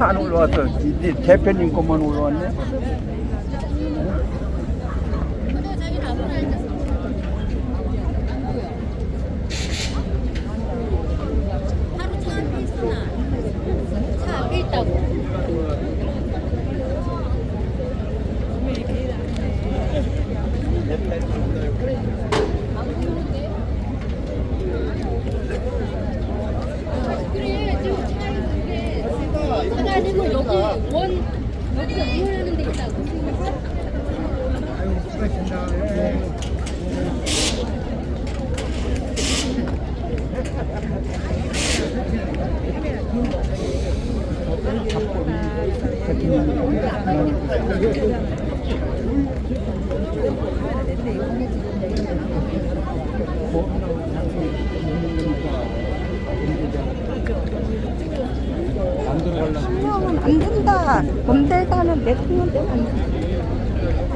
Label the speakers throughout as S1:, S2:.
S1: 안 올라왔어. 이 대표님 것만 올라왔네.
S2: 차 앞에 있다고. 그래, 지금 차에 있는데 사장님은 여기서 응원하는 데 있다고.
S3: 수영은 안 된다. 검대가는 내 수영 때문에 안 된다.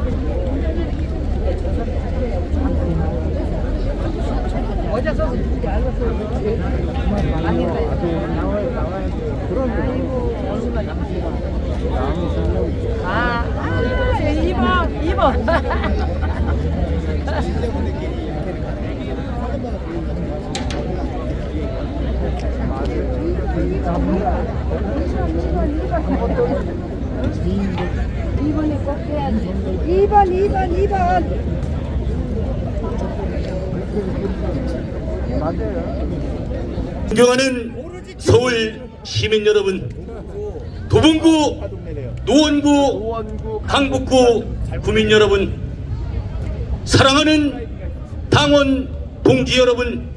S3: 이번에 꼭 해야지. 2번.
S4: 존경하는 서울 시민 여러분, 도봉구, 노원구, 강북구 구민 여러분, 사랑하는 당원 동지 여러분,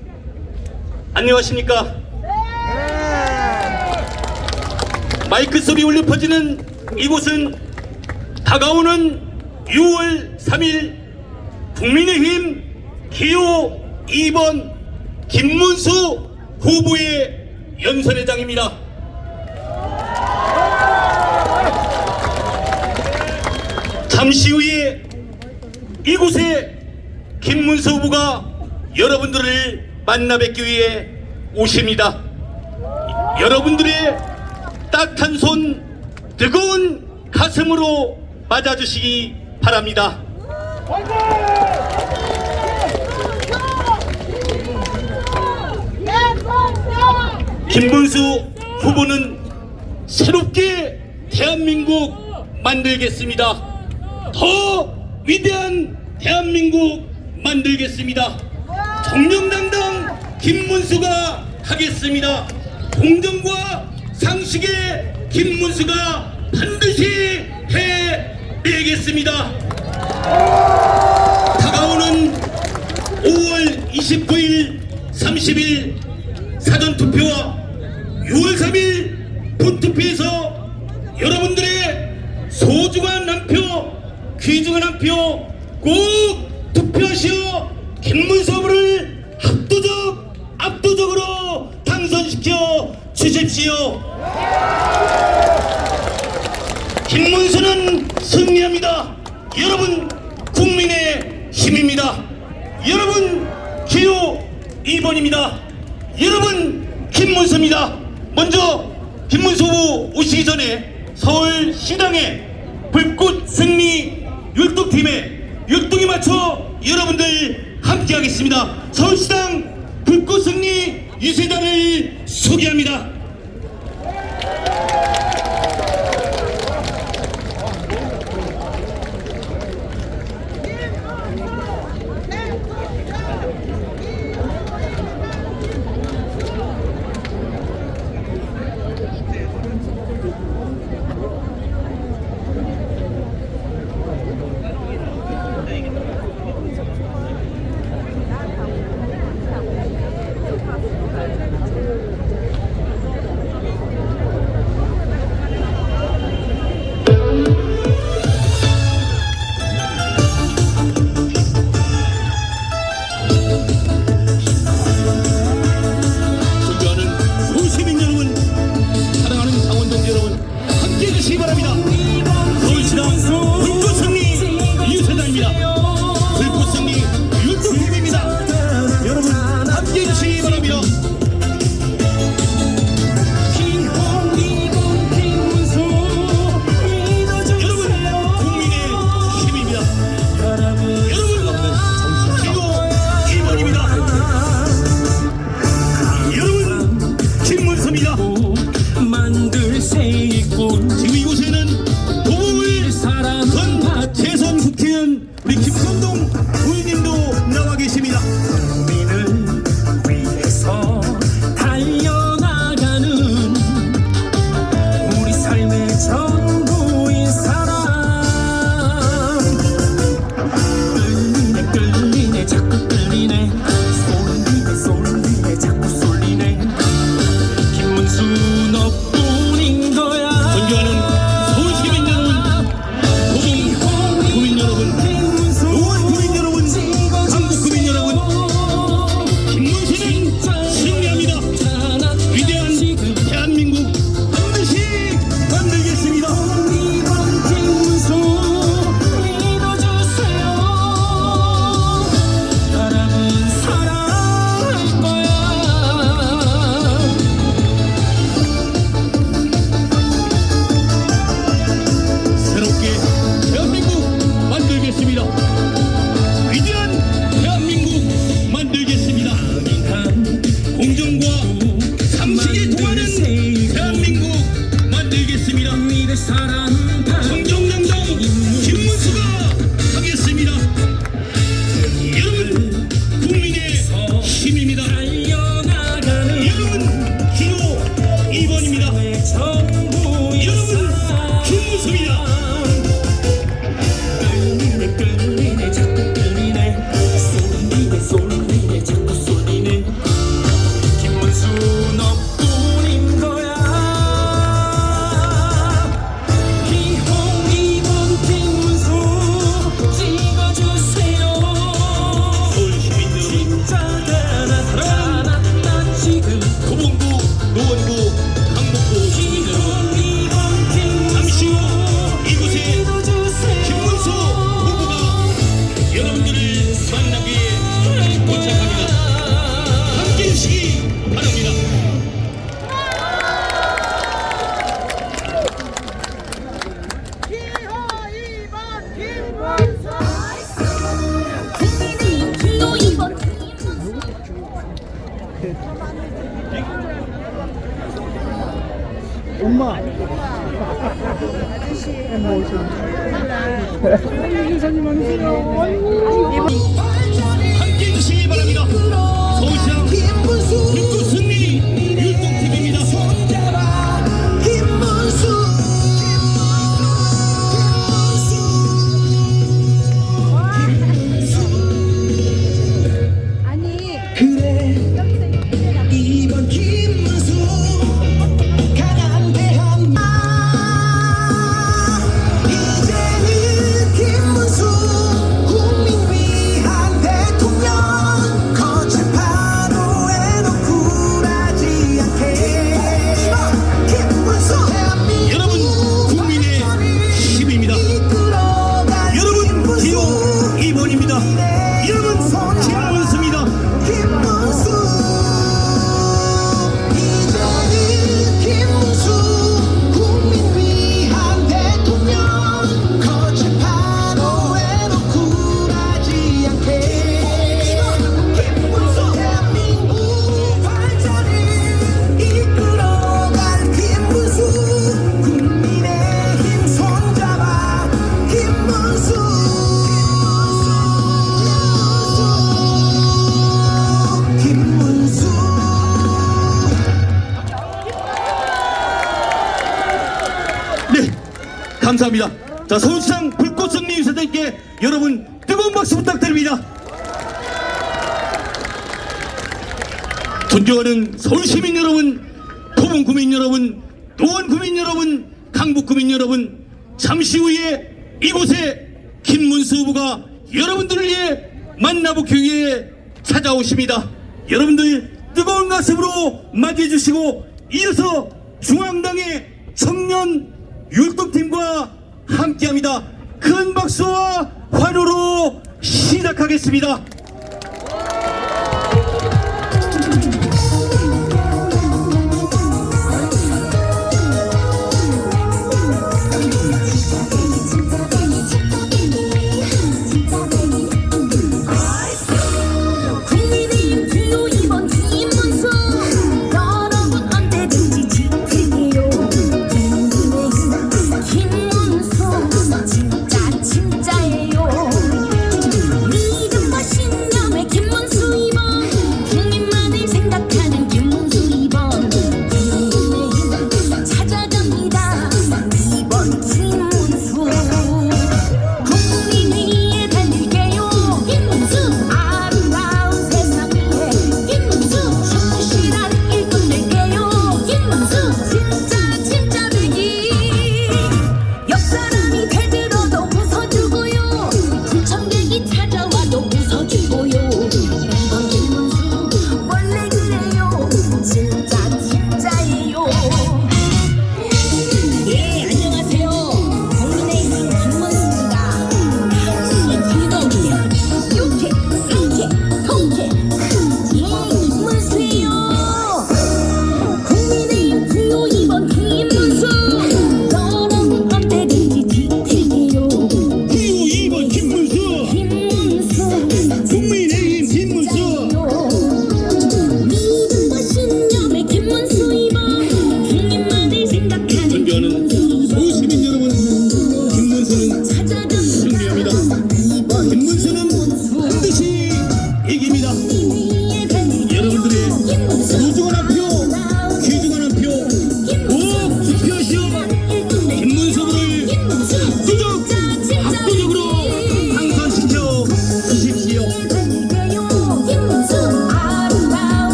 S4: 안녕하십니까? 마이크 소리 울려 퍼지는 이곳은 다가오는 6월 3일 국민의힘 기호 2번 김문수 후보의 연설회장입니다. 잠시 후에 이곳에 김문수 후보가 여러분들을 만나 뵙기 위해 오십니다. 여러분들의 따뜻한 손, 뜨거운 가슴으로 맞아주시기 바랍니다. 김문수 후보는 새롭게 대한민국 만들겠습니다. 더 위대한 대한민국 만들겠습니다. 정정당당 김문수가 하겠습니다. 공정과 상식의 김문수가 반드시 해내겠습니다. 다가오는 5월 29일, 30일 사전투표와 6월 3일 본투표에서 여러분들의 소중한 한 표, 귀중한 한 표 꼭 투표하시어 김문수 후보를 압도적으로 당선시켜 주십시오. 김문수는 승리합니다. 여러분 국민의 힘입니다. 여러분 기호 2번입니다. 여러분 김문수입니다. 먼저 김문수 후보 오시기 전에 서울시당의 불꽃 승리 율동팀에 율동에 맞춰 여러분들 함께 하겠습니다. 서울시당 불꽃 승리 유세단을 소개합니다.
S1: 엄마.
S4: 함께 해주시기 바랍니다. 서울시장 불꽃 승리 율동팀입니다.
S3: 아니
S5: 이번 김문수 강한 대한민국 이제는 김문수 국민 위한 대통령 거친 파도에도 굴하지 않게 김문수 대한민국
S4: 여러분 국민의 힘입니다. 여러분 기호 2번입니다. 여러분 김문수입니다.
S5: 김문수 이제는 김문수 국민 위한 대통령 거친 파도에도 굴하지 않게 김문수 대한민국 발전을 이끌어갈 김문수 국민의힘 손잡아 김문수 김문수
S4: 네, 감사합니다. 자, 서울시장 불꽃 승리 인사들께 여러분 뜨거운 박수 부탁드립니다. 존경하는 서울시민 여러분, 토봉 구민 여러분, 노원 구민 여러분, 강북 구민 여러분, 잠시 후에 이곳에 김문수 후보가 여러분들을 위해 만나보기 위해 찾아오십니다. 여러분들 뜨거운 가슴으로 맞이해 주시고 이어서 중앙당의 청년 율동팀과 함께합니다. 큰 박수와 환호로 시작하겠습니다.
S2: 국민의힘 기호 2번 김문수 여러분 언제든지 지킬게요. 국민의힘 김문수 진짜 진짜예요. 믿음 멋있는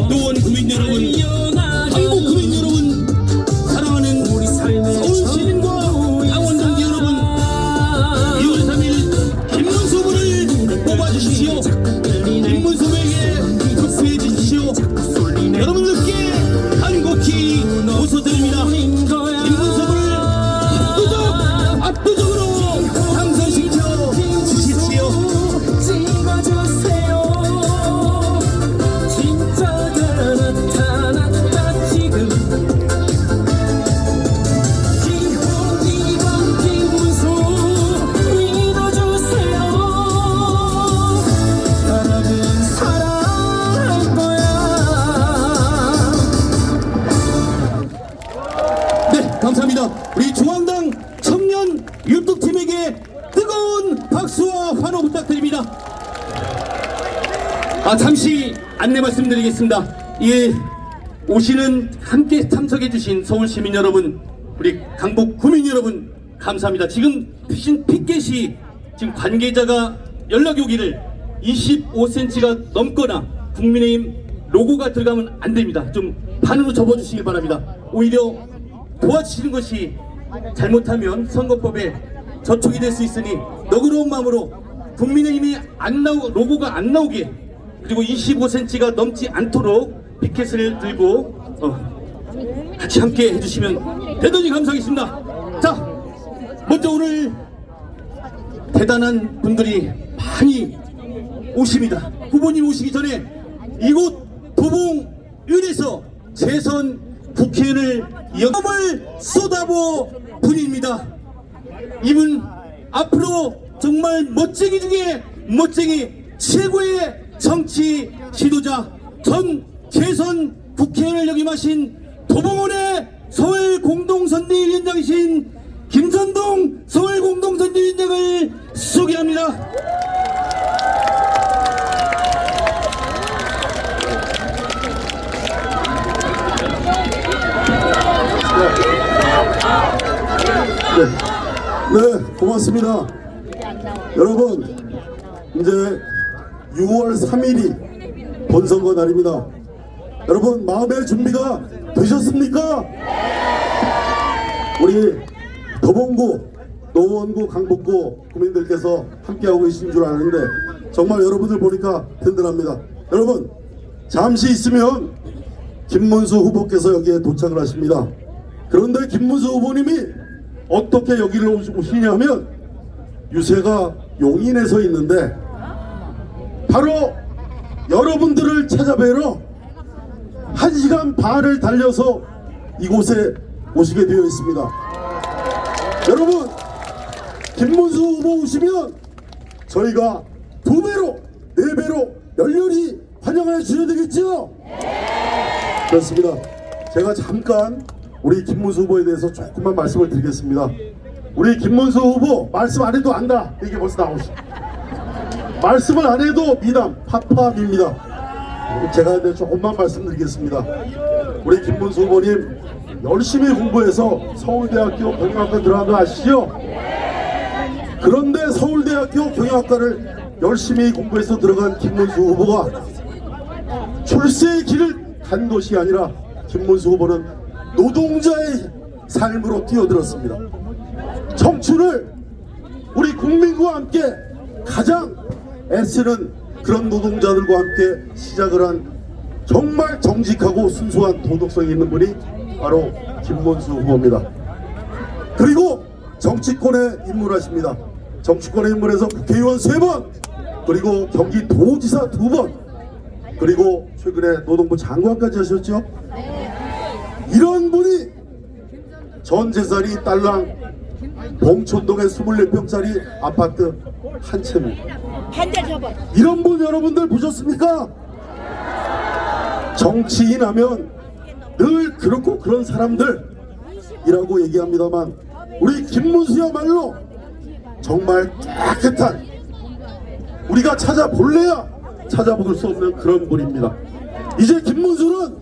S4: 노원 구민 여러분, 한국 구민 여러분, 사랑하는 우리 서울 시민과 강원도지 여러분, 2월 3일 김문수 후보를 뽑아주십시오. 김문수 후보에게 투표해 주십시오. 여러분들께 간곡히 호소드립니다. 김문수 후보를 압도적으로 당선시켜 주십시오.
S5: 찍어주세요. 진짜가 나타났다 지금. 기호 2번 김문수 믿어주세요. 사랑은 사랑할 거야.
S4: 네, 감사합니다. 우리 중앙당 청년 율동팀에게 뜨거운 박수와 환호 부탁드립니다. 잠시 안내 말씀드리겠습니다. 예, 오시는 함께 참석해주신 서울 시민 여러분, 우리 강북 구민 여러분, 감사합니다. 지금 피신 피켓이 지금 관계자가 연락이 오기를 25cm가 넘거나 국민의힘 로고가 들어가면 안 됩니다. 좀 반으로 접어주시기 바랍니다. 오히려 도와주시는 것이 잘못하면 선거법에 저촉이 될 수 있으니 너그러운 마음으로 국민의힘이 로고가 안 나오게, 그리고 25cm가 넘지 않도록 피켓을 들고 같이 함께 해주시면 대단히 감사하겠습니다. 자, 먼저 오늘 대단한 분들이 많이 오십니다. 후보님 오시기 전에 이곳 도봉을에서 재선 국회의원을 영업을 쏟아부 분입니다. 이분 앞으로 정말 멋쟁이 중에 멋쟁이, 최고의 정치 지도자, 전 재선 국회의원을 역임하신 도봉원의 서울공동선대위원장이신 김선동 서울공동선대위원장을 소개합니다.
S6: 네, 고맙습니다. 여러분, 이제 6월 3일이 본선거 날입니다. 여러분, 마음의 준비가 되셨습니까? 우리 도봉구, 노원구, 강북구 국민들께서 함께하고 계신 줄 아는데 정말 여러분들 보니까 든든합니다. 여러분, 잠시 있으면 김문수 후보께서 여기에 도착을 하십니다. 그런데 김문수 후보님이 어떻게 여기를 오시냐면 유세가 용인에서 있는데 바로 여러분들을 찾아뵈러 1시간 반을 달려서 이곳에 오시게 되어 있습니다. 여러분, 김문수 후보 오시면 저희가 2배로 4배로 열렬히 환영해 주셔야 되겠죠? 그렇습니다. 제가 잠깐 우리 김문수 후보에 대해서 조금만 말씀을 드리겠습니다. 우리 김문수 후보 말씀 안 해도 안다, 이게 벌써 나오시죠. 말씀을 안 해도 미남 팝팝입니다. 제가 근데 조금만 말씀드리겠습니다. 우리 김문수 후보님 열심히 공부해서 서울대학교 경영학과 들어간 거 아시죠? 그런데 서울대학교 경영학과를 열심히 공부해서 들어간 김문수 후보가 출세의 길을 간 것이 아니라 김문수 후보는 노동자의 삶으로 뛰어들었습니다. 청춘을 우리 국민과 함께 가장 애쓰는 그런 노동자들과 함께 시작을 한 정말 정직하고 순수한 도덕성이 있는 분이 바로 김문수 후보입니다. 그리고 정치권에 입문하십니다. 정치권에 입문해서 국회의원 3번, 그리고 경기도지사 2번, 그리고 최근에 노동부 장관까지 하셨죠. 이런 분이 전 재산이 딸랑 봉천동의 24평짜리 아파트 한 채입니다. 이런 분 여러분들 보셨습니까? 정치인 하면 늘 그렇고 그런 사람들이라고 얘기합니다만 우리 김문수야말로 정말 깨끗한, 우리가 찾아볼래야 찾아볼 수 없는 그런 분입니다. 이제 김문수는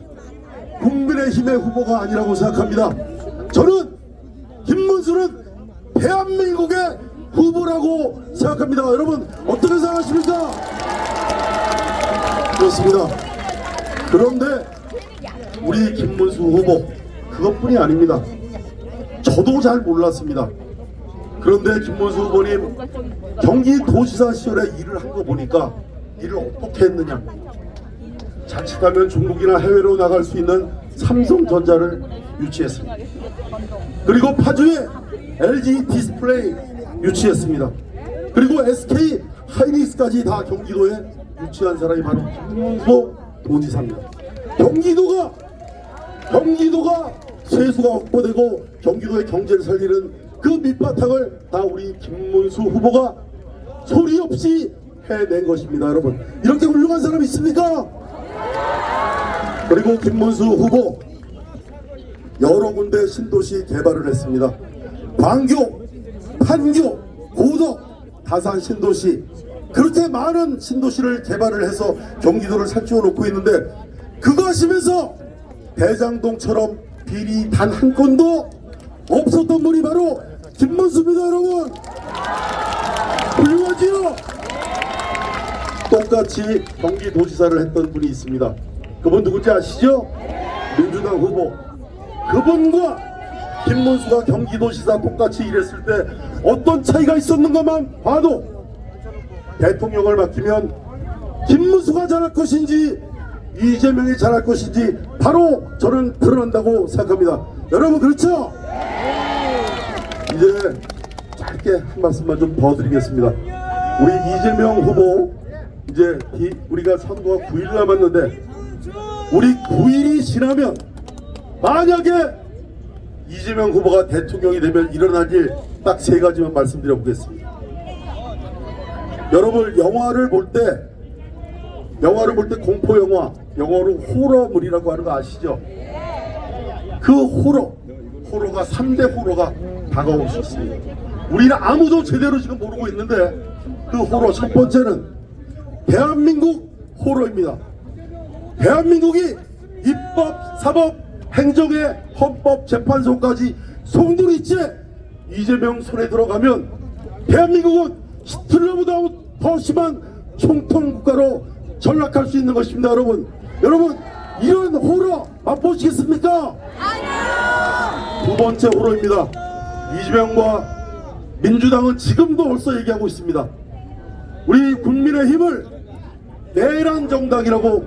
S6: 국민의힘의 후보가 아니라고 생각합니다. 저는 김문수는 대한민국의 후보라고 생각합니다. 여러분 어떻게 생각하십니까? 그렇습니다. 그런데 우리 김문수 후보 그것뿐이 아닙니다. 저도 잘 몰랐습니다. 그런데 김문수 후보님 경기도지사 시절에 일을 한 거 보니까 일을 어떻게 했느냐, 자칫하면 중국이나 해외로 나갈 수 있는 삼성전자를 유치했습니다. 그리고 파주에 LG 디스플레이 유치했습니다. 그리고 SK 하이닉스까지 다 경기도에 유치한 사람이 바로 김문수 도지사입니다. 경기도가 세수가 확보되고 경기도의 경제를 살리는 그 밑바탕을 다 우리 김문수 후보가 소리 없이 해낸 것입니다. 여러분, 이렇게 훌륭한 사람 있습니까? 그리고 김문수 후보 여러 군데 신도시 개발을 했습니다. 광교, 판교, 고덕, 다산 신도시, 그렇게 많은 신도시를 개발을 해서 경기도를 살찌워 놓고 있는데, 그거 하시면서 대장동처럼 비리 단 한 건도 없었던 분이 바로 김문수입니다. 여러분, 훌륭하지요? 똑같이 경기도지사를 했던 분이 있습니다. 그분 누군지 아시죠? 민주당 후보. 그분과 김문수가 경기도지사 똑같이 일했을 때 어떤 차이가 있었는가만 봐도 대통령을 맡기면 김문수가 잘할 것인지 이재명이 잘할 것인지 바로 저는 드러난다고 생각합니다. 여러분, 그렇죠? 이제 짧게 한 말씀만 좀 더 드리겠습니다. 우리 이재명 후보 이제 우리가 선거가 9일 남았는데, 우리 9일이 지나면 만약에 이재명 후보가 대통령이 되면 일어날 일 딱 3가지만 말씀드려 보겠습니다. 여러분, 영화를 볼 때 공포 영화, 영어로 호러물이라고 하는 거 아시죠? 그 호러가 3대 호러가 다가올 수 있습니다. 우리는 아무도 제대로 지금 모르고 있는데, 그 호러 첫 번째는 대한민국 호러입니다. 대한민국이 입법, 사법, 행정의 헌법재판소까지 송두리째 이재명 손에 들어가면 대한민국은 히틀러보다 더 심한 총통국가로 전락할 수 있는 것입니다. 여러분, 이런 호러 맛보시겠습니까? 아니요. 두 번째 호러입니다. 이재명과 민주당은 지금도 벌써 얘기하고 있습니다. 우리 국민의힘을 내란 정당이라고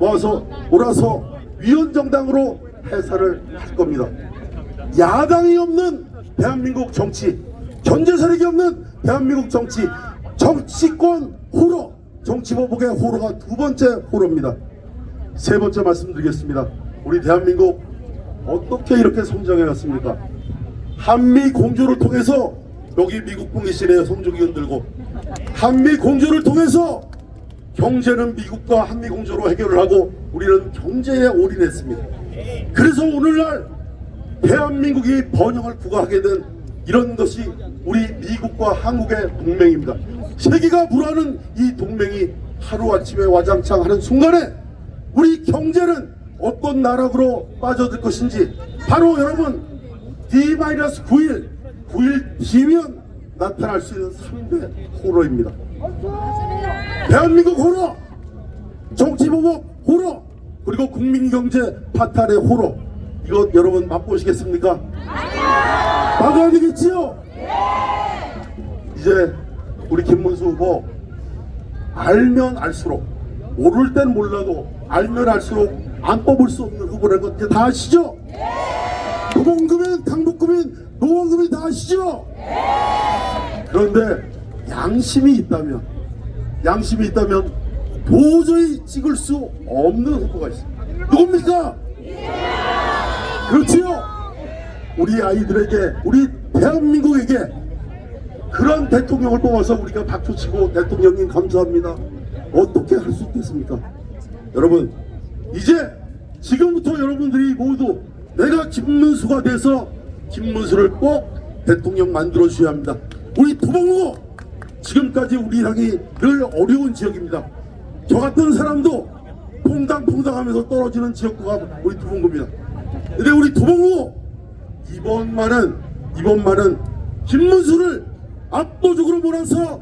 S6: 몰아서 위헌정당으로 해설을 할 겁니다. 야당이 없는 대한민국 정치, 견제 세력이 없는 대한민국 정치, 정치권 호러, 정치보복의 호러가 두 번째 호러입니다. 세 번째 말씀드리겠습니다. 우리 대한민국 어떻게 이렇게 성장해왔습니까? 한미 공조를 통해서, 여기 미국 분 계시네요. 손조기 흔들고. 한미 공조를 통해서 경제는 미국과 한미 공조로 해결을 하고 우리는 경제에 올인했습니다. 그래서 오늘날 대한민국이 번영을 구가하게 된 이런 것이 우리 미국과 한국의 동맹입니다. 세계가 불하는 이 동맹이 하루아침에 와장창 하는 순간에 우리 경제는 어떤 나락으로 빠져들 것인지 바로 여러분 D-9일 뒤면 나타날 수 있는 3대 호러입니다. 대한민국 호러, 정치보복 호러, 그리고 국민경제 파탄의 호러. 이거 여러분 맛보시겠습니까? 막아야 되겠지요? 이제 우리 김문수 후보 알면 알수록, 모를 땐 몰라도 알면 알수록 안 뽑을 수 없는 후보라는 것 이제 다 아시죠? 도봉구민, 강북구민, 노원구민 다 아시죠? 그런데 양심이 있다면 도저히 찍을 수 없는 후보가 있습니다. 누굽니까? 그렇지요? 우리 아이들에게, 우리 대한민국에게 그런 대통령을 뽑아서 우리가 박수치고 대통령님 감사합니다, 어떻게 할 수 있겠습니까? 여러분, 이제 지금부터 여러분들이 모두 내가 김문수가 돼서 김문수를 꼭 대통령 만들어 주셔야 합니다. 우리 도봉구, 지금까지 우리 당이 늘 어려운 지역입니다. 저 같은 사람도 퐁당퐁당하면서 떨어지는 지역구가 우리 도봉구입니다. 근데 우리 도봉구 이번만은 김문수를 압도적으로 몰아서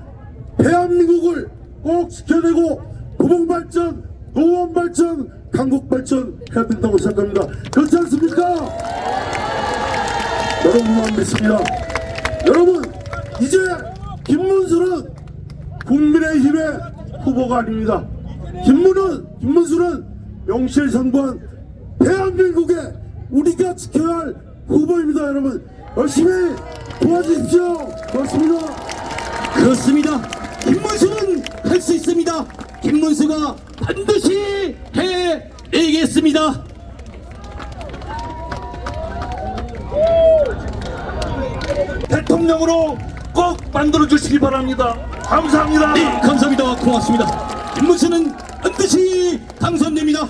S6: 대한민국을 꼭 지켜내고 도봉발전, 노원발전, 강국 발전해야 된다고 생각합니다. 그렇지 않습니까? 여러분만 믿습니다. 여러분, 이제 김문수는 국민의힘의 후보가 아닙니다. 김문수는 명실상부한 대한민국의 우리가 지켜야 할 후보입니다. 여러분, 열심히 도와주십시오. 고맙습니다.
S4: 그렇습니다. 김문수는 할 수 있습니다. 김문수가 반드시 해내겠습니다.
S6: 대통령으로 꼭 만들어 주시기 바랍니다. 감사합니다.
S4: 네, 감사합니다. 고맙습니다. 김문수는 반드시 당선됩니다.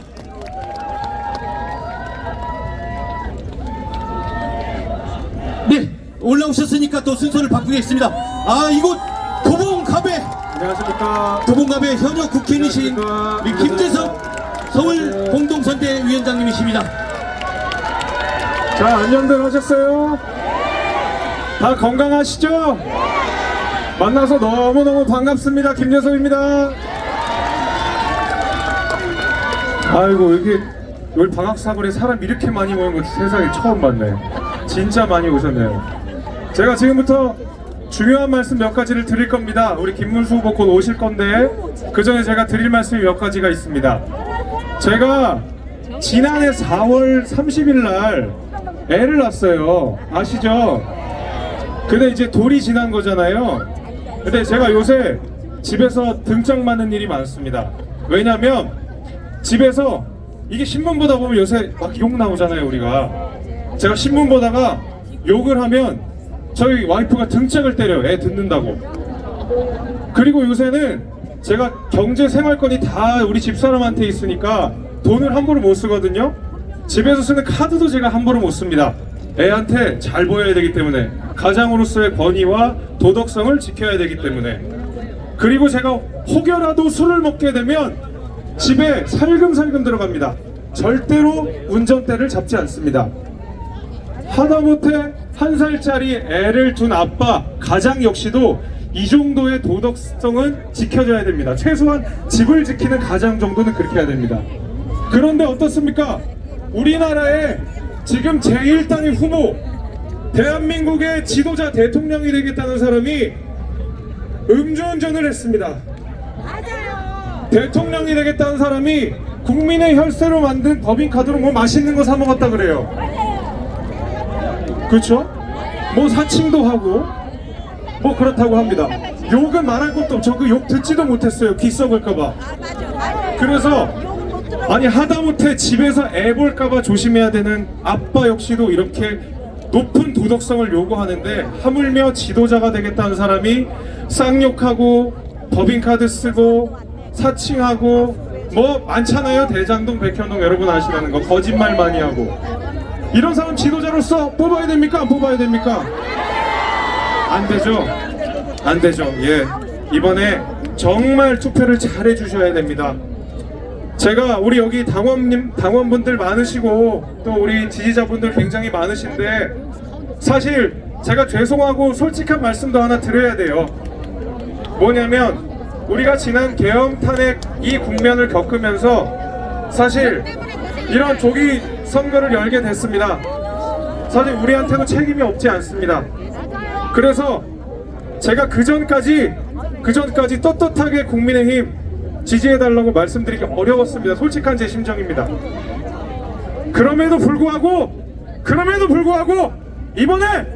S4: 네, 올라오셨으니까 또 순서를 바꾸겠습니다. 이곳 도봉갑에
S7: 안녕하십니까.
S4: 도봉갑의 현역 국회의원이신 우리 김재석 서울 공동선대 위원장님이십니다.
S7: 자, 안녕들 하셨어요? 다 건강하시죠? 만나서 너무너무 반갑습니다. 김재석입니다. 아이고, 여기 방학사거리에 사람 이렇게 많이 모인 거 세상에 처음 봤네. 진짜 많이 오셨네요. 제가 지금부터 중요한 말씀 몇 가지를 드릴 겁니다. 우리 김문수 후보 곧 오실 건데 그 전에 제가 드릴 말씀이 몇 가지가 있습니다. 제가 지난해 4월 30일 날 애를 낳았어요. 아시죠? 근데 이제 돌이 지난 거잖아요. 근데 제가 요새 집에서 등짝 맞는 일이 많습니다. 왜냐면 집에서 이게 신문 보다 보면 요새 막 욕 나오잖아요. 우리가 제가 신문 보다가 욕을 하면 저희 와이프가 등짝을 때려요. 애 듣는다고. 그리고 요새는 제가 경제 생활권이 다 우리 집사람한테 있으니까 돈을 함부로 못 쓰거든요. 집에서 쓰는 카드도 제가 함부로 못 씁니다. 애한테 잘 보여야 되기 때문에, 가장으로서의 권위와 도덕성을 지켜야 되기 때문에. 그리고 제가 혹여라도 술을 먹게 되면 집에 살금살금 들어갑니다. 절대로 운전대를 잡지 않습니다. 하다못해 1살짜리 애를 둔 아빠, 가장 역시도 이 정도의 도덕성은 지켜줘야 됩니다. 최소한 집을 지키는 가장 정도는 그렇게 해야 됩니다. 그런데 어떻습니까? 우리나라의 지금 제1당의 후보, 대한민국의 지도자 대통령이 되겠다는 사람이 음주운전을 했습니다. 대통령이 되겠다는 사람이 국민의 혈세로 만든 법인카드로 뭐 맛있는 거 사 먹었다 그래요. 그렇죠? 뭐 사칭도 하고 뭐 그렇다고 합니다. 욕은 말할 것도 없죠. 그 욕 듣지도 못했어요. 귀 썩을까봐. 그래서 아니 하다못해 집에서 애 볼까봐 조심해야 되는 아빠 역시도 이렇게 높은 도덕성을 요구하는데, 하물며 지도자가 되겠다는 사람이 쌍욕하고 법인카드 쓰고 사칭하고 뭐 많잖아요. 대장동, 백현동 여러분 아시라는 거, 거짓말 많이 하고. 이런 사람 지도자로서 뽑아야 됩니까? 안 뽑아야 됩니까? 안 되죠? 안 되죠. 예, 이번에 정말 투표를 잘 해주셔야 됩니다. 제가 우리 여기 당원분들 많으시고 또 우리 지지자분들 굉장히 많으신데, 사실 제가 죄송하고 솔직한 말씀도 하나 드려야 돼요. 뭐냐면 우리가 지난 계엄 탄핵 이 국면을 겪으면서 사실 이런 조기 선거를 열게 됐습니다. 사실 우리한테도 책임이 없지 않습니다. 그래서 제가 그전까지 떳떳하게 국민의힘 지지해달라고 말씀드리기 어려웠습니다. 솔직한 제 심정입니다. 그럼에도 불구하고 이번에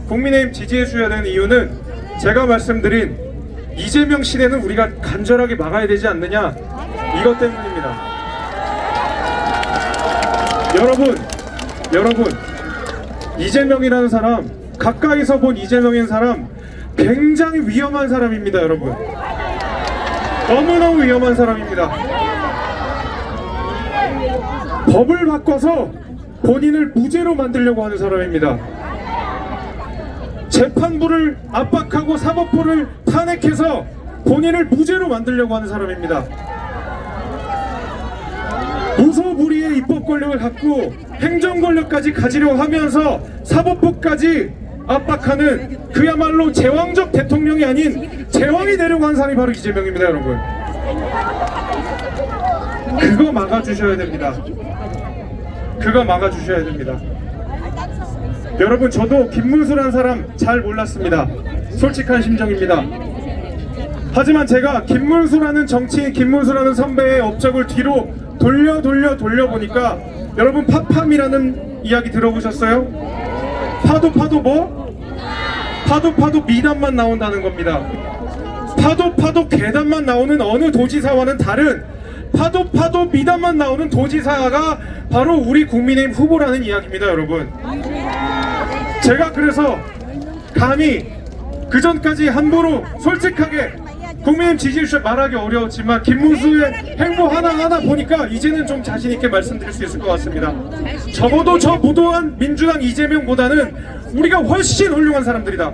S7: 국민의힘 지지해주셔야 되는 이유는 제가 말씀드린 이재명 시대는 우리가 간절하게 막아야 되지 않느냐, 이것 때문입니다. 여러분, 이재명이라는 사람, 가까이서 본 이재명인 사람 굉장히 위험한 사람입니다. 여러분, 너무너무 위험한 사람입니다. 법을 바꿔서 본인을 무죄로 만들려고 하는 사람입니다. 재판부를 압박하고 사법부를 탄핵해서 본인을 무죄로 만들려고 하는 사람입니다. 무소불위의 입법 권력을 갖고 행정 권력까지 가지려 하면서 사법부까지 압박하는 그야말로 제왕적 대통령이 아닌 제왕이 되려고 하는 사람이 바로 이재명입니다. 여러분, 그거 막아주셔야 됩니다. 그거 막아주셔야 됩니다. 여러분, 저도 김문수란 사람 잘 몰랐습니다. 솔직한 심정입니다. 하지만 제가 김문수라는 정치인, 김문수라는 선배의 업적을 뒤로 돌려보니까 여러분, 파팜이라는 이야기 들어보셨어요? 파도 뭐? 파도 미담만 나온다는 겁니다. 파도 계단만 나오는 어느 도지사와는 다른 파도 미담만 나오는 도지사가 바로 우리 국민의힘 후보라는 이야기입니다, 여러분. 제가 그래서 감히 그전까지 함부로 솔직하게 국민의힘 지지율 말하기 어려웠지만 김문수의 행보 하나하나 보니까 이제는 좀 자신있게 말씀드릴 수 있을 것 같습니다. 적어도 저 무도한 민주당 이재명보다는 우리가 훨씬 훌륭한 사람들이다.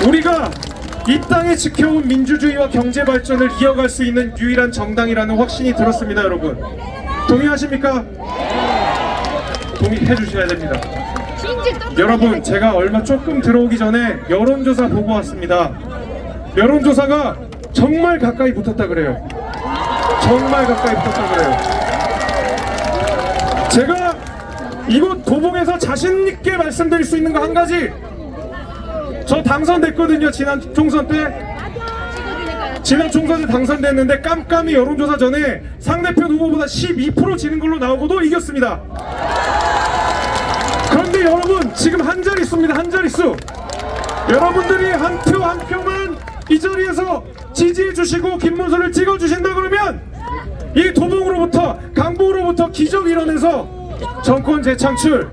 S7: 우리가 이 땅에 지켜온 민주주의와 경제 발전을 이어갈 수 있는 유일한 정당이라는 확신이 들었습니다, 여러분. 동의하십니까? 동의해 주셔야 됩니다. 여러분, 제가 얼마 조금 들어오기 전에 여론조사 보고 왔습니다. 여론조사가 정말 가까이 붙었다 그래요. 정말 가까이 붙었다 그래요. 제가 이곳 도봉에서 자신있게 말씀드릴 수 있는 거 한 가지. 저 당선됐거든요. 지난 총선 때. 지난 총선에 당선됐는데 깜깜이 여론조사 전에 상대편 후보보다 12% 지는 걸로 나오고도 이겼습니다. 그런데 여러분, 지금 한 자릿수입니다. 한 자릿수. 여러분들이 한 표 한 표만 이 자리에서 지지해 주시고 김문수를 찍어 주신다 그러면 이 도봉으로부터, 강북으로부터 기적이 일어나서 정권 재창출,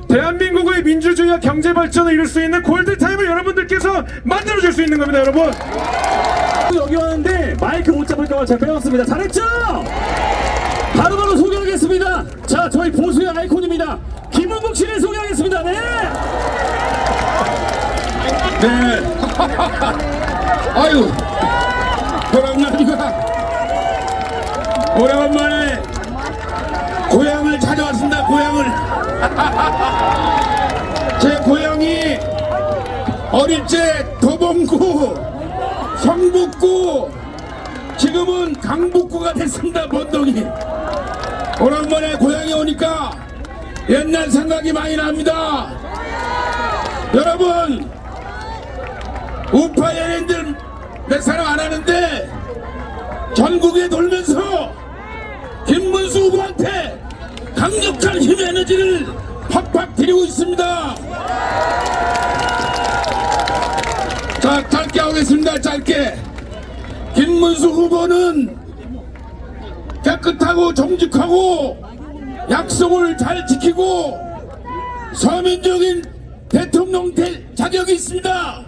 S7: 대한민국의 민주주의와 경제 발전을 이룰 수 있는 골든타임을 여러분들께서 만들어줄 수 있는 겁니다, 여러분.
S8: 여기 왔는데 마이크 못 잡을까봐 제가 빼왔습니다. 잘했죠? 바로바로 소개하겠습니다. 자, 저희 보수의 아이콘입니다. 김은국 씨를 소개하겠습니다. 네.
S9: 네. 아유, 오랜만이가 오래간만에 고향을 찾아왔습니다. 고향을. 제 고향이 어릴 적 도봉구, 성북구, 지금은 강북구가 됐습니다. 번동이. 오랜만에 고향에 오니까 옛날 생각이 많이 납니다. 여러분, 우파 연예인들 몇 사람 안 하는데 전국에 돌면서 김문수 후보한테 강력한 힘 에너지를 팍팍 드리고 있습니다. 자, 짧게 하겠습니다. 짧게. 김문수 후보는 깨끗하고 정직하고 약속을 잘 지키고 서민적인 대통령 될 자격이 있습니다.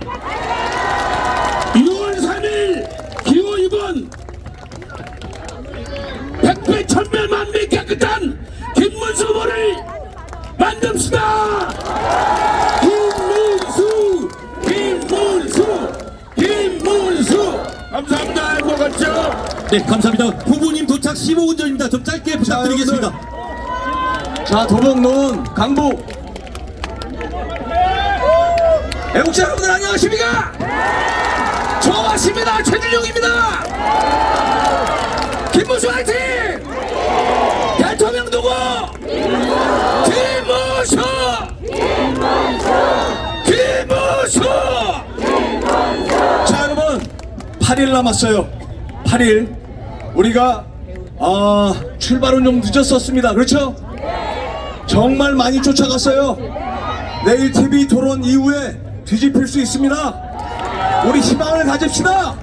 S9: 6월 3일 기호 2번 100배 1000배 만배 깨끗한 김문수 후보를 만듭시다. 김문수 감사합니다. 고맙죠.
S4: 네, 감사합니다. 후보님 도착 15분 전입니다. 좀 짧게 부탁드리겠습니다.
S1: 자, 도봉론 강북 애국자 여러분들 안녕하십니까? 좋았습니다. 최준용입니다. 김문수 화이팅! 대통령 누구? 김문수! 자, 여러분 8일 남았어요. 8일. 우리가 출발은 좀 늦었었습니다. 그렇죠? 정말 많이 쫓아갔어요. 내일 TV 토론 이후에 뒤집힐 수 있습니다. 우리 희망을 가집시다.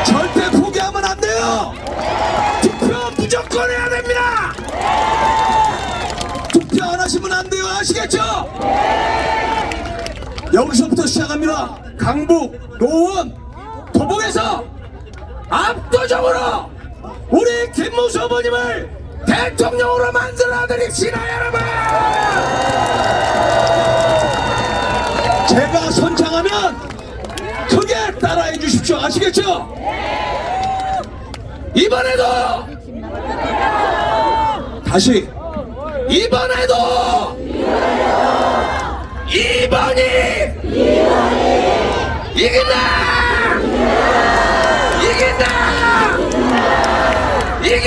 S1: 절대 포기하면 안 돼요. 투표 무조건 해야 됩니다. 투표 안 하시면 안 돼요. 아시겠죠? 여기서부터 시작합니다. 강북, 노원, 도봉에서 압도적으로 우리 김문수 후보님을 대통령으로 만들어 드립시다, 여러분. 제가 선창하면 크게 따라해 주십시오. 아시겠죠? 이번에도 다시 이번에도 2번이 이긴다.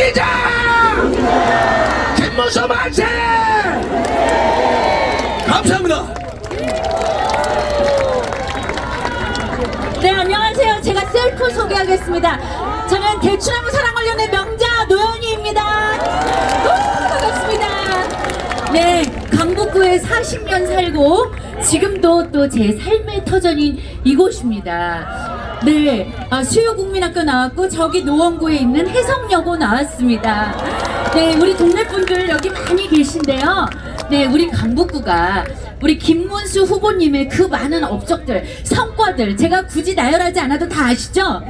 S9: 이기자! 김문수 만세!
S1: 감사합니다.
S2: 네, 안녕하세요. 제가 셀프 소개하겠습니다. 저는 대추나무 사랑 관련의 명자 노현이입니다. 반갑습니다. 네, 강북구에 40년 살고 지금도 또 제 삶의 터전인 이곳입니다. 네, 수요국민학교 나왔고 저기 노원구에 있는 해성여고 나왔습니다. 네, 우리 동네 분들 여기 많이 계신데요. 네, 우리 강북구가 우리 김문수 후보님의 그 많은 업적들, 성과들 제가 굳이 나열하지 않아도 다 아시죠?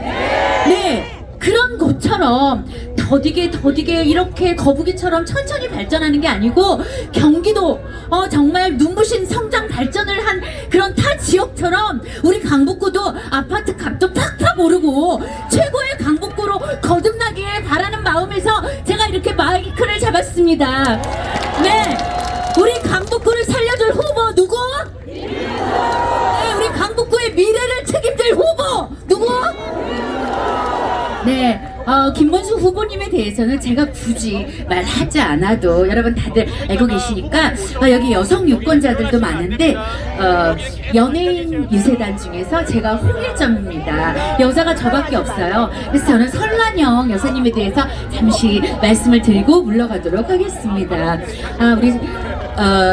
S2: 네, 그런 것처럼 더디게 이렇게 거북이처럼 천천히 발전하는 게 아니고 경기도 정말 눈부신 성장 발전을 한 그런 타 지역처럼 우리 강북구도 아파트 값도 팍팍 오르고 최고의 강북구로 거듭나길 바라는 마음에서 제가 이렇게 마이크를 잡았습니다. 네, 우리 강북구를 살려줄 후보 누구? 네, 우리 강북구의 미래를 책임질 후보 누구? 네, 김문수 후보님에 대해서는 제가 굳이 말하지 않아도 여러분 다들 알고 계시니까 여기 여성 유권자들도 많은데 연예인 유세단 중에서 제가 홍일점입니다. 여자가 저밖에 없어요. 그래서 저는 설란영 여사님에 대해서 잠시 말씀을 드리고 물러가도록 하겠습니다. 우리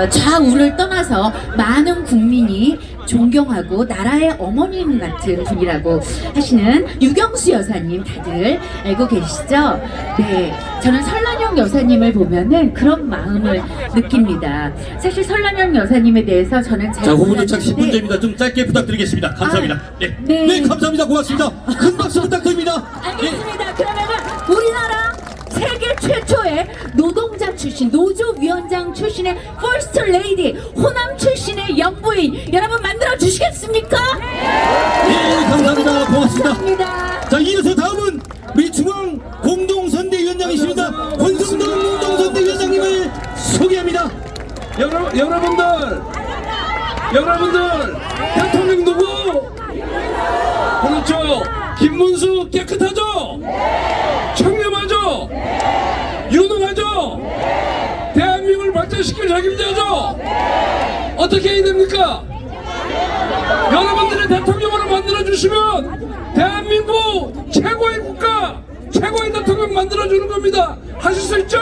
S2: 좌우를 떠나서 많은 국민이 존경하고 나라의 어머님 같은 분이라고 하시는 유경수 여사님 다들 알고 계시죠? 네, 저는 설란영 여사님을 보면은 그런 마음을 느낍니다. 사실 설란영 여사님에 대해서 저는 잘
S4: 자, 후보 도착
S2: 몰랐는데
S4: 10분째입니다. 좀 짧게 부탁드리겠습니다. 감사합니다. 네.
S2: 네.
S4: 네, 감사합니다. 고맙습니다. 큰 박수 부탁드립니다.
S2: 알겠습니다. 그러면은 우리나라 세계 최초의 노동자 출신, 노조위원장 출신의 퍼스트 레이디, 호남 출신의 영부인 여러분 만들어 주시겠습니까?
S4: 네, 감사합니다. 고맙습니다.
S2: 감사합니다.
S4: 자, 이어서 다음은 우리 중앙 공동선대위원장이십니다. 권성동 공동선대위원장님을 소개합니다.
S9: 여러분들 대통령 누구? 그렇죠. 김문수 깨끗하죠? 청렴하죠? 유능하죠? 대한민국을 발전시킬 책임자죠? 어떻게 해야 됩니까? 여러분들의 대통령으로 만들어주시면 대한민국 최고의 국가, 최고의 대통령 만들어주는 겁니다. 하실 수 있죠?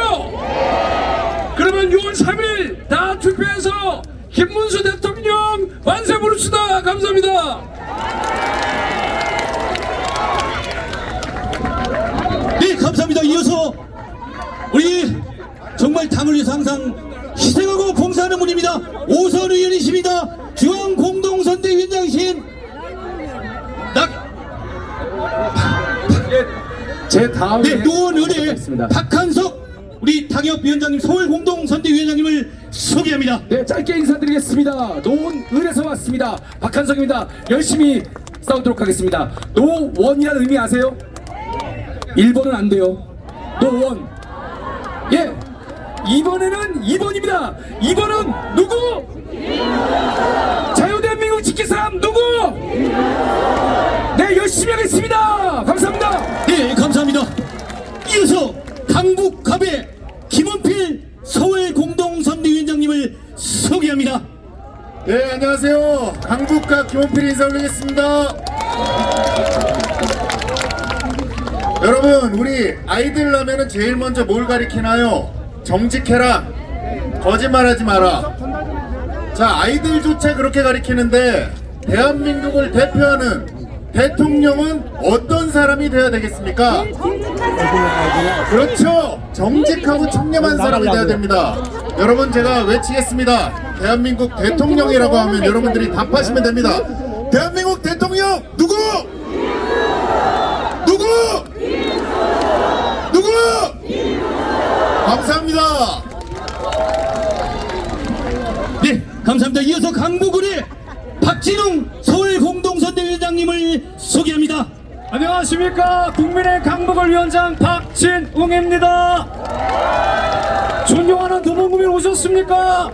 S9: 그러면 6월 3일 다 투표해서 김문수 대통령 만세 부릅시다. 감사합니다.
S4: 네, 감사합니다. 이어서 우리 정말 당을 위해서 항상 희생하고 봉사하는 분입니다. 오선 의원이십니다. 중앙 공동선대위원장이신
S7: 제 다음에
S4: 네, 노원을의 박한석 우리 당협위원장님, 서울공동선대위원장님을 소개합니다.
S10: 네, 짧게 인사드리겠습니다. 노원을에서 왔습니다. 박한석입니다. 열심히 싸우도록 하겠습니다. 노원이라는 의미 아세요? 1번은 안 돼요. 노원. 예. 2번에는 2번입니다. 2번은 누구? 자유대한민국 지킬 사람 누구? 네, 열심히 하겠습니다. 감사합니다.
S4: 네, 감사합니다. 이어서 강북갑의 김원필 서울공동선대위원장님을 소개합니다.
S11: 네, 안녕하세요. 강북갑 김원필 인사 올리겠습니다. 여러분, 우리 아이들 나면은 제일 먼저 뭘 가리키나요? 정직해라, 거짓말하지 마라. 자, 아이들조차 그렇게 가리키는데 대한민국을 대표하는 대통령은 어떤 사람이 돼야 되겠습니까? 그렇죠, 정직하고 청렴한 사람이 돼야 됩니다. 여러분, 제가 외치겠습니다. 대한민국 대통령이라고 하면 여러분들이 답하시면 됩니다. 대한민국 대통령 누구? 누구? 누구? 감사합니다.
S4: 네, 감사합니다. 이어서 강북을의 박진웅 서울공동선대위원장님을 소개합니다.
S8: 안녕하십니까. 국민의 강북을 위원장 박진웅입니다. 존경하는 노원구민 오셨습니까?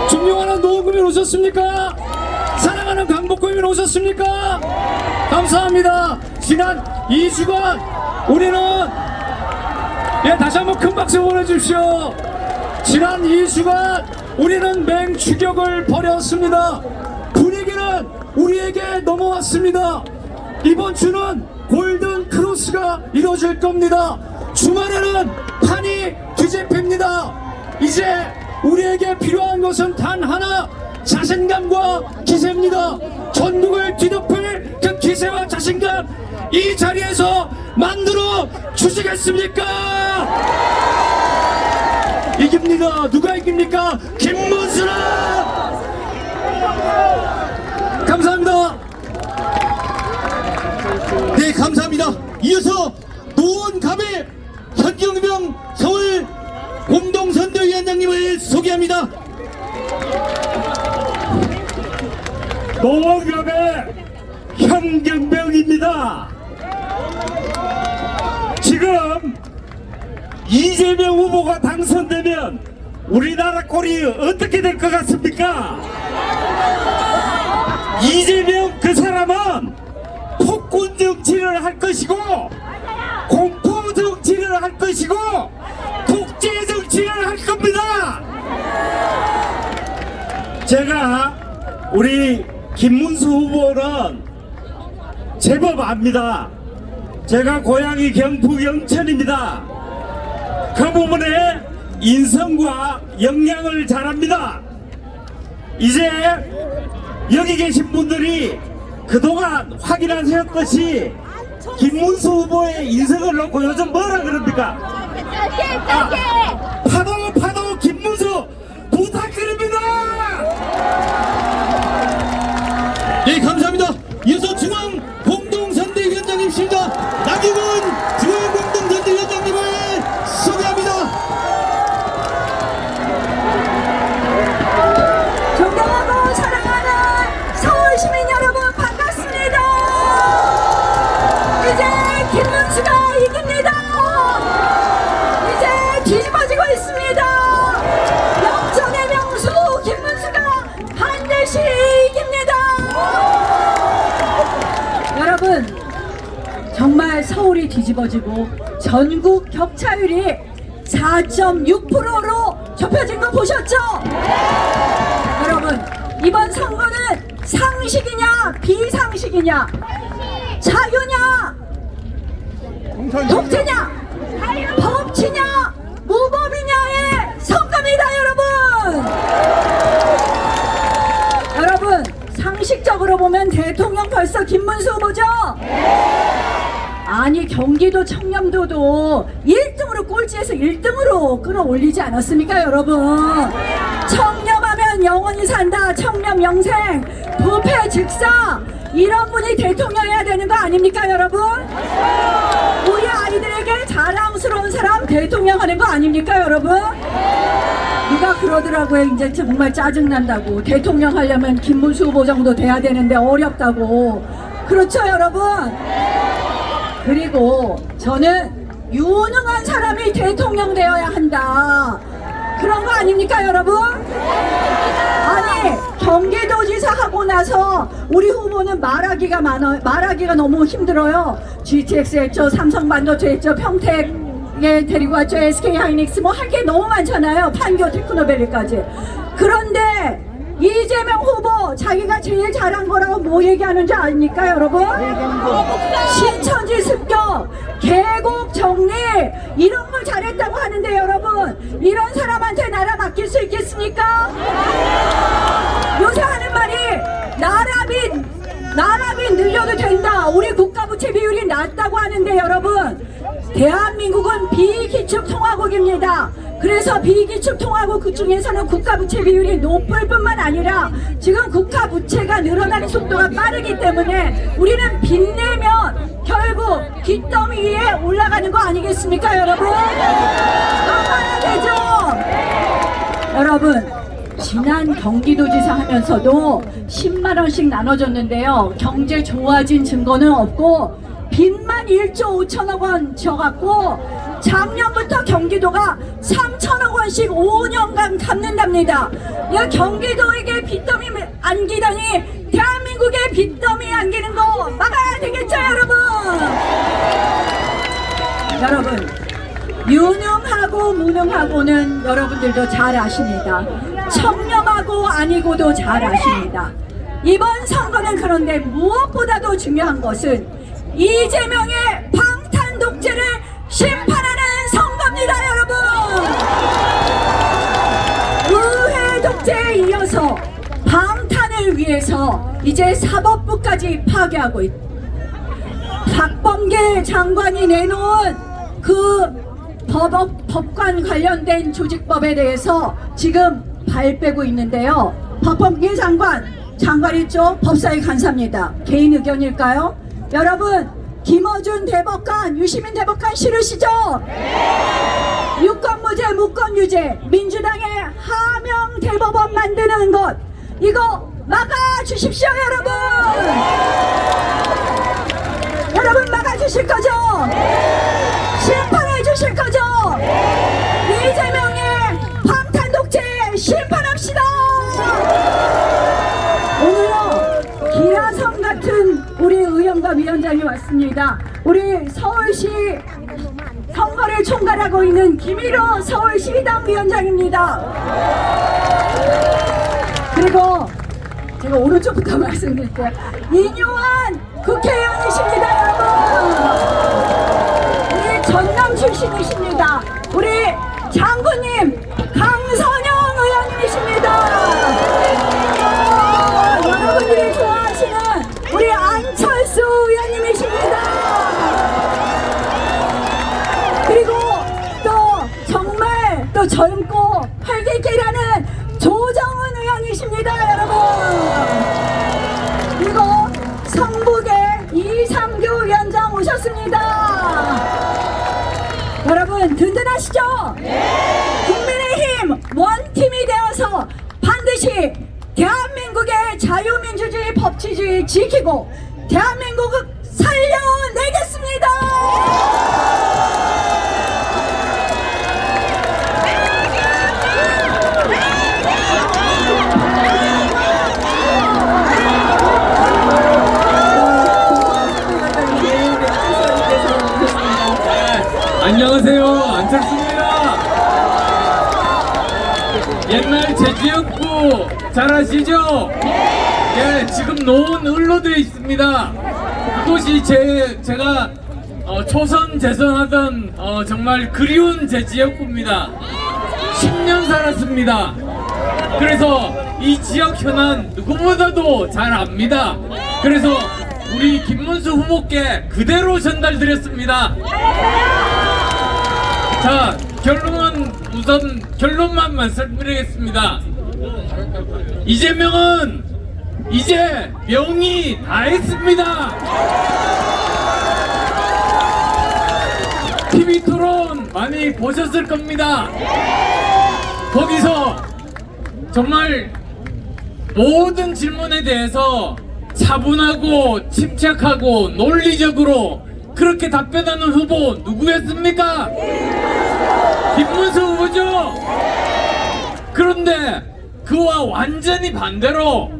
S8: 존경하는 노원구민 오셨습니까? 사랑하는 강북구민 오셨습니까? 감사합니다. 지난 2주간 우리는 예, 다시 한번 큰 박수 보내주십시오. 지난 2주간 우리는 맹추격을 벌였습니다. 분위기는 우리에게 넘어왔습니다. 이번 주는 골든 크로스가 이루어질 겁니다. 주말에는 판이 뒤집힙니다. 이제 우리에게 필요한 것은 단 하나, 자신감과 기세입니다. 전국을 뒤덮을 그 기세와 자신감, 이 자리에서 만들어 주시겠습니까? 이깁니다. 누가 이깁니까? 김문수는! 감사합니다.
S4: 네, 감사합니다. 이어서 노원갑의 현경병 서울 공동선대위원장님을 소개합니다.
S8: 노원갑의 현경병입니다. 지금 이재명 후보가 당선되면 우리나라 꼴이 어떻게 될 것 같습니까? 이재명 그 사람은 폭군 정치를 할 것이고, 공포 정치를 할 것이고, 독재 정치를 할 겁니다. 제가 우리 김문수 후보는 제법 압니다. 제가 고향이 경북 영천입니다. 그 부분에 인성과 역량을 잘합니다. 이제 여기 계신 분들이 그동안 확인하셨듯이 김문수 후보의 인성을 놓고 요즘 뭐라 그럽니까? 파도 김문수 부탁드립니다.
S4: 네, 감사합니다. 이어서 중앙 공동선대위원장님이십니다. 나기훈 중앙 공동선대위원장님을 소개합니다.
S3: 존경하고 사랑하는 서울 시민 여러분 반갑습니다. 이제 김문수가 이깁니다. 이제 뒤집어지고 있습니다. 역전의 명수 김문수가 반드시 이깁니다. 여러분, 정말 서울이 뒤집어지고 전국 격차율이 4.6%로 좁혀진 거 보셨죠? 여러분, 이번 선거는 상식이냐 비상식이냐, 자유냐 독재냐, 법치냐 무법이냐의 선거입니다. 여러분, 상식적으로 보면 대통령 벌써 김문수 후보죠? 아니, 경기도 청렴도도 1등으로, 꼴찌에서 1등으로 끌어올리지 않았습니까, 여러분? 청렴하면 영원히 산다, 청렴 영생, 부패 즉사, 이런 분이 대통령해야 되는 거 아닙니까, 여러분? 우리 아이들에게 자랑스러운 사람 대통령 하는 거 아닙니까, 여러분? 누가 그러더라고요. 이제 정말 짜증난다고. 대통령 하려면 김문수 후보 정도 돼야 되는데 어렵다고. 그렇죠, 여러분? 그리고 저는 유능한 사람이 대통령 되어야 한다, 그런 거 아닙니까, 여러분? 아니, 경기도지사 하고 나서 우리 후보는 말하기가 많아요. 말하기가 너무 힘들어요. GTX 했죠, 삼성반도체 했죠, 평택에 데리고 왔죠, SK하이닉스, 뭐 할 게 너무 많잖아요. 판교 테크노밸리까지. 그런데 이재명 후보 자기가 제일 잘한 거라고 뭐 얘기하는지 아닙니까, 여러분? 신천지 습격, 계곡 정리, 이런 걸 잘했다고 하는데, 여러분, 이런 사람한테 나라 맡길 수 있겠습니까? 요새 하는 말이 나라비 늘려도 된다, 우리 국가부채 비율이 낮다고 하는데, 여러분, 대한민국은 비기축통화국입니다. 그래서 비기축통화국 그 중에서는 국가부채 비율이 높을 뿐만 아니라 지금 국가부채가 늘어나는 속도가 빠르기 때문에 우리는 빚내면 결국 빚더미 위에 올라가는 거 아니겠습니까, 여러분? 알아야 되죠? 여러분, 지난 경기도지사 하면서도 10만 원씩 나눠줬는데요, 경제 좋아진 증거는 없고 빚만 1조 5천억 원 져갖고 작년부터 경기도가 3천억 원씩 5년간 갚는답니다. 야, 경기도에게 빚더미 안기더니 대한민국에 빚더미 안기는 거 막아야 되겠죠, 여러분? 여러분, 유능하고 무능하고는 여러분들도 잘 아십니다. 청렴하고 아니고도 잘 아십니다. 이번 선거는 그런데 무엇보다도 중요한 것은 이재명의 방탄 독재를 심판하는 선거입니다, 여러분. 의회 독재에 이어서 방탄을 위해서 이제 사법부까지 파괴하고 있다. 박범계 장관이 내놓은 그 법관 관련된 조직법에 대해서 지금 발 빼고 있는데요. 박범계 장관 있죠? 법사위 간사입니다. 개인 의견일까요? 여러분, 김어준 대법관, 유시민 대법관 싫으시죠? 유권무죄, 무권유죄, 민주당의 하명 대법원 만드는 것, 이거 막아주십시오, 여러분! 여러분 막아주실 거죠? 심판해 주실 거죠? 이재명의 방탄 독재 심판합시다! 오늘요 기라성 같은 우리 의원과 위원장이 왔습니다. 우리 서울시 선거를 총괄하고 있는 김일호 서울시당 위원장입니다. 그리고 제가 오른쪽부터 말씀드릴게요. 이뇨한 국회의원이십니다, 여러분. 우리 전남 출신이십니다. 우리 장군님 강선영 의원님이십니다. 여러분들이 좋아하시는 우리 안철수 의원님이십니다. 그리고 또 정말 또 젊고 활기있게라는 조정은 의원이십니다, 여러분. 그리고 성북의 이상규 위원장 오셨습니다. 여러분 든든하시죠? 국민의힘 원팀이 되어서 반드시 대한민국의 자유민주주의 법치주의 지키고 대한민국을 살려내겠습니다.
S9: 안녕하세요, 안철수입니다. 옛날 제주역구 잘 아시죠? 예, 지금 노원 을로되어 있습니다. 그곳이 제가 초선 재선하던 정말 그리운 제 지역구입니다. 10년 살았습니다. 그래서 이 지역 현안 누구보다도 잘 압니다. 그래서 우리 김문수 후보께 그대로 전달드렸습니다. 자, 우선 결론만 말씀드리겠습니다. 이재명은 이제 명이 다 했습니다. TV 토론 많이 보셨을 겁니다. 거기서 정말 모든 질문에 대해서 차분하고 침착하고 논리적으로 그렇게 답변하는 후보 누구였습니까? 김문수 후보죠? 그런데 그와 완전히 반대로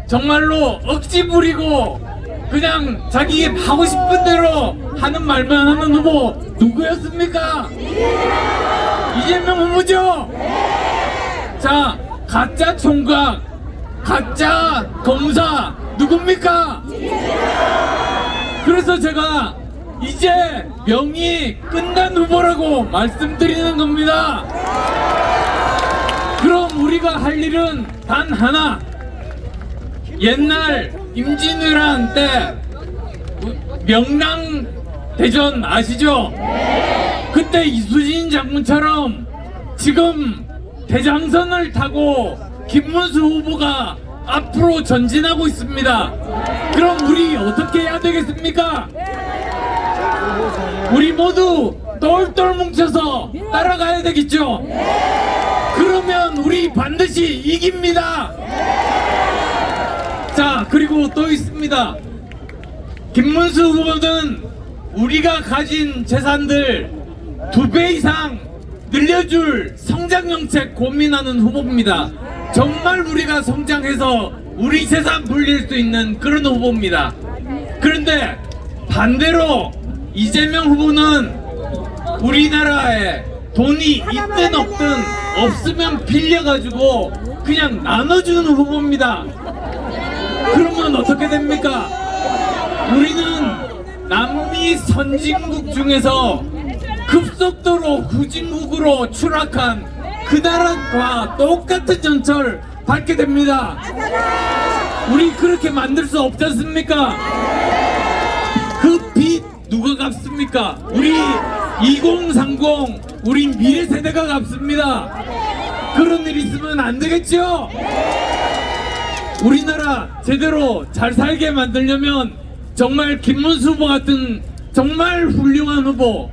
S9: 정말로 억지 부리고 그냥 자기 하고 싶은 대로 하는 말만 하는 후보 누구였습니까? 이재명 후보죠? 자, 가짜 총각, 가짜 검사 누굽니까? 그래서 제가 이제 명이 끝난 후보라고 말씀드리는 겁니다. 그럼 우리가 할 일은 단 하나. 옛날 임진왜란 때 명랑대전 아시죠? 그때 이수진 장군처럼 지금 대장선을 타고 김문수 후보가 앞으로 전진하고 있습니다. 그럼 우리 어떻게 해야 되겠습니까? 우리 모두 똘똘 뭉쳐서 따라가야 되겠죠? 그러면 우리 반드시 이깁니다. 자, 그리고 또 있습니다. 김문수 후보는 우리가 가진 재산들 2배 이상 늘려줄 성장정책 고민하는 후보입니다. 정말 우리가 성장해서 우리 재산 불릴 수 있는 그런 후보입니다. 그런데 반대로 이재명 후보는 우리나라에 돈이 있든 없든 없으면 빌려가지고 그냥 나눠주는 후보입니다. 그러면 어떻게 됩니까? 우리는 남미 선진국 중에서 급속도로 후진국으로 추락한 그 나라와 똑같은 전철 밟게 됩니다. 우리 그렇게 만들 수 없지 않습니까? 그 빚 누가 갚습니까? 우리 2030 우리 미래 세대가 갚습니다. 그런 일 있으면 안 되겠죠? 우리나라 제대로 잘 살게 만들려면 정말 김문수 후보 같은 정말 훌륭한 후보,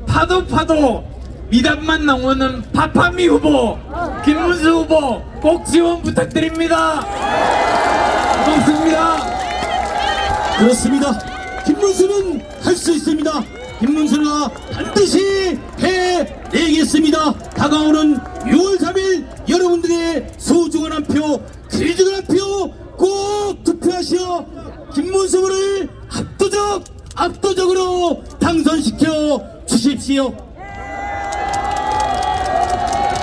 S9: 파도 미담만 나오는 파파미 후보, 김문수 후보 꼭 지원 부탁드립니다. 고맙습니다.
S4: 그렇습니다. 김문수는 할 수 있습니다. 김문수가 반드시 해내겠습니다. 다가오는 6월 3일 여러분들의 소중한 한 표, 귀중한 한 표 꼭 투표하시어 김문수를 압도적으로 당선시켜 주십시오.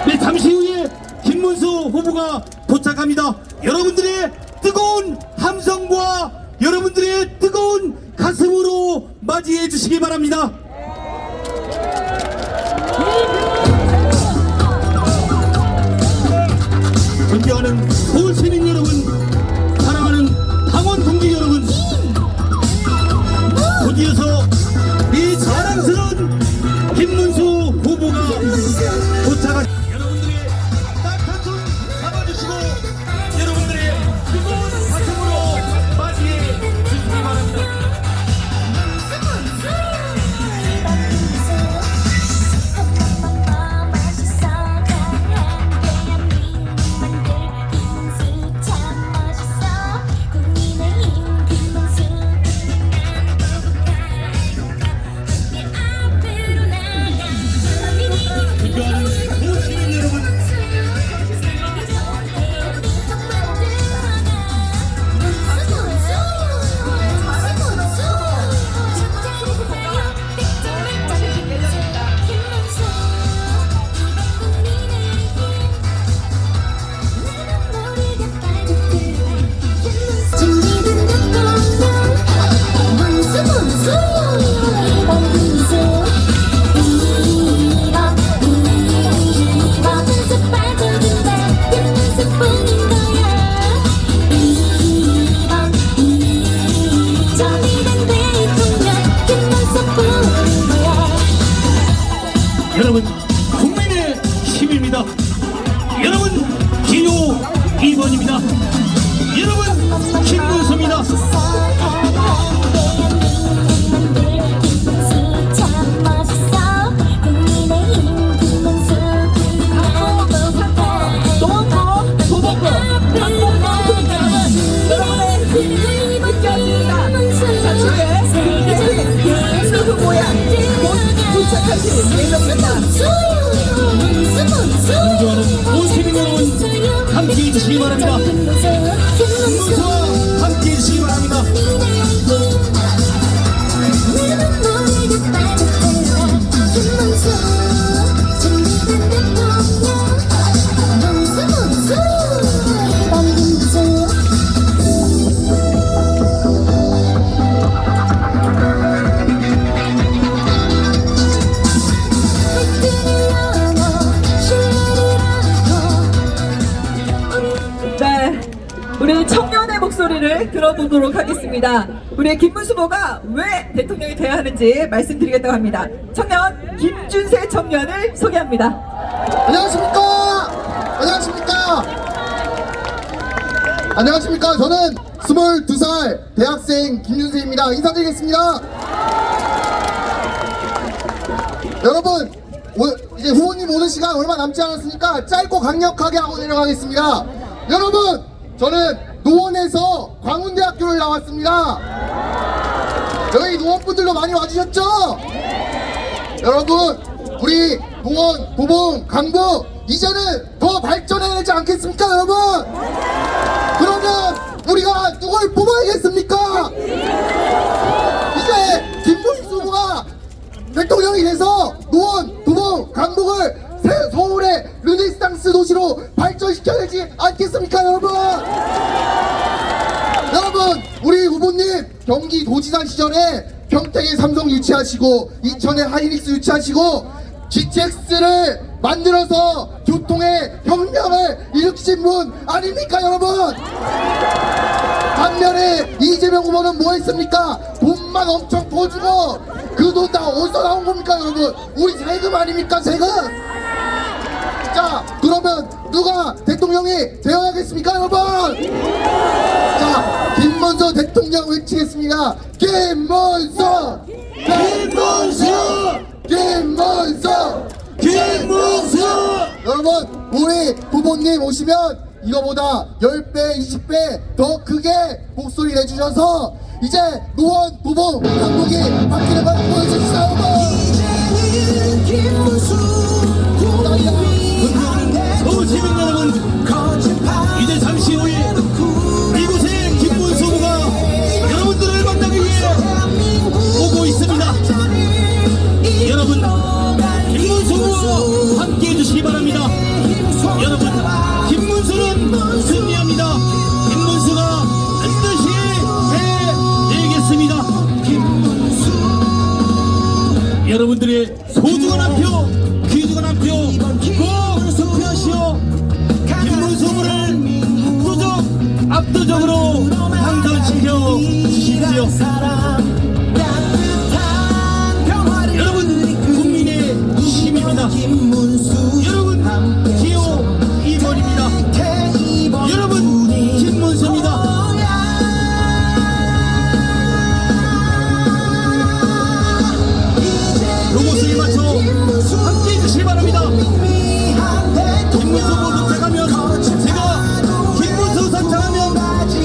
S4: 네, 잠시 후에 김문수 후보가 도착합니다. 여러분들의 뜨거운 함성과 여러분들의 뜨거운 가슴으로 맞이해 주시기 바랍니다. 존경하는 서울 시민 여러분, 사랑하는 당원 동지 여러분, 곧이어서 이 자랑스러운 김문수 후보가 도착한 여러분들의 따뜻한 손 잡아주시고 여러분들의 뜨거운 가슴으로 맞이해 주시기 바랍니다. 여러분, 국민의 힘입니다. 여러분, 기호 2번입니다. 여러분, 김문수입니다. 존경하는 모시민 여러분, 함께해 주시기 바랍니다. 김문수와 함께해 주시기 바랍니다.
S3: 네, 우리 청년의 목소리를 들어보도록 하겠습니다. 우리 김문수 후보가 왜 대통령이 돼야 하는지 말씀드리겠다고 합니다. 청년 김준세 청년을 소개합니다.
S11: 안녕하십니까? 안녕하십니까? 저는 22살 대학생 김윤세입니다. 인사드리겠습니다. 여러분, 이제 후보님 오는 시간 얼마 남지 않았으니까 짧고 강력하게 하고 내려가겠습니다. 여러분, 저는 노원에서 광운대학교를 나왔습니다. 여기 노원분들도 많이 와주셨죠? 여러분, 우리 노원, 도봉, 강북 이제는 더 발전해야 되지 않겠습니까, 여러분? 그러면 우리가 누굴 뽑아야겠습니까? 이제 김문수 후보가 대통령이 돼서 노원, 경기도시로 발전시켜야 되지 않겠습니까, 여러분? 여러분, 우리 후보님 경기도지사 시절에 평택에 삼성 유치하시고 인천에 하이닉스 유치하시고 GTX를 만들어서 교통의 혁명을 일으키신 분 아닙니까, 여러분? 반면에 이재명 후보는 뭐 했습니까? 돈만 엄청 퍼주고 그 돈 다 어디서 나온 겁니까, 여러분? 우리 세금 아닙니까, 세금? 자, 그러면 누가 대통령이 되어야겠습니까, 여러분? 자, 김문수 대통령 외치겠습니다. 김문수! 김문수! 김문수! 김문수! 여러분, 우리 후보님 오시면 이거보다 10배, 20배 더 크게 목소리 내주셔서 이제 노원, 도봉, 강북이 바뀌는 걸 보여주시죠, 여러분!
S4: 서울 시민 여러분, 이제 잠시 후에 이곳에 김문수 후보가 여러분들을 만나기 위해 오고 있습니다. 여러분, 김문수 후보와 함께 해주시기 바랍니다. 여러분, 김문수는 승리합니다. 김문수가 반드시 해내겠습니다. 여러분들의 소중한 한 표, 귀중한 한 표 꼭 투표하시오. 김문수 후보를 압도적으로 당선시켜 주십시오. 여러분, 국민의 힘입니다. 여러분, 기호 2번입니다. 여러분, 김문수입니다. 로고스에 맞춰 함께 해주시기 바랍니다. 김문수 후보 선착하면, 제가 김문수 선착하면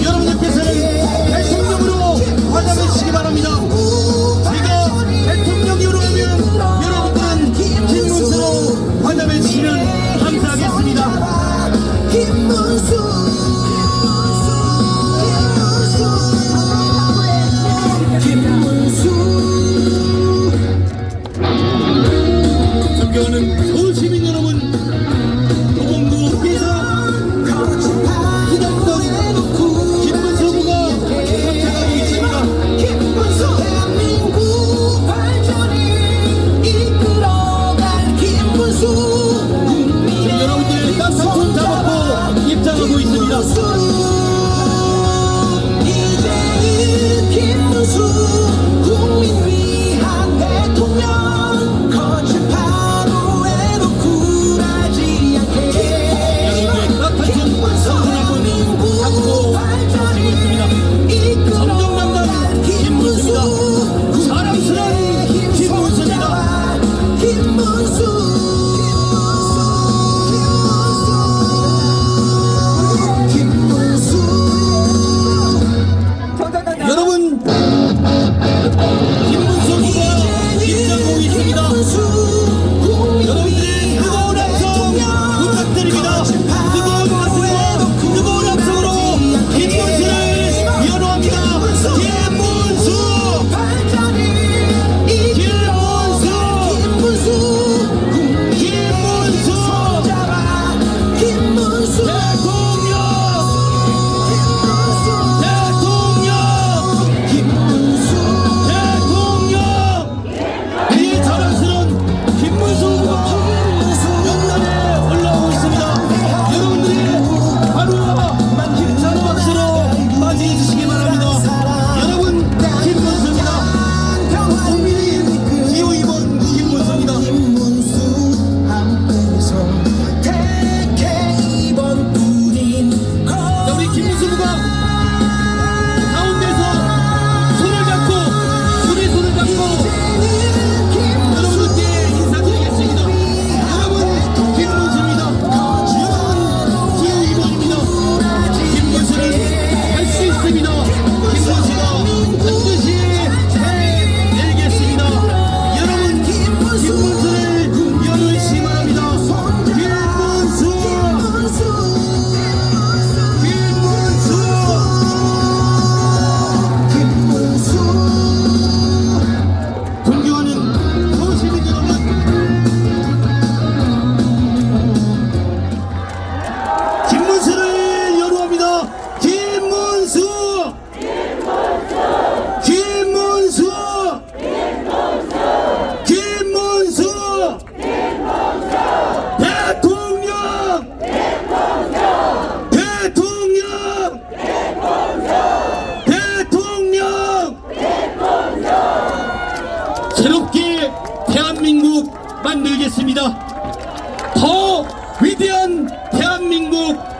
S4: 여러분들께서는 대통령으로 환영해 주시기 바랍니다. 제가 대통령으로 하면 여러분들은 김문수로 환영해 주시면 감사하겠습니다. 존경하는 서울 시민 여러분, 도봉구에서 후보권 김문수 후보가 선택하고 있습니다. 여러분들의 따뜻한 손 잡고 입장하고 있습니다.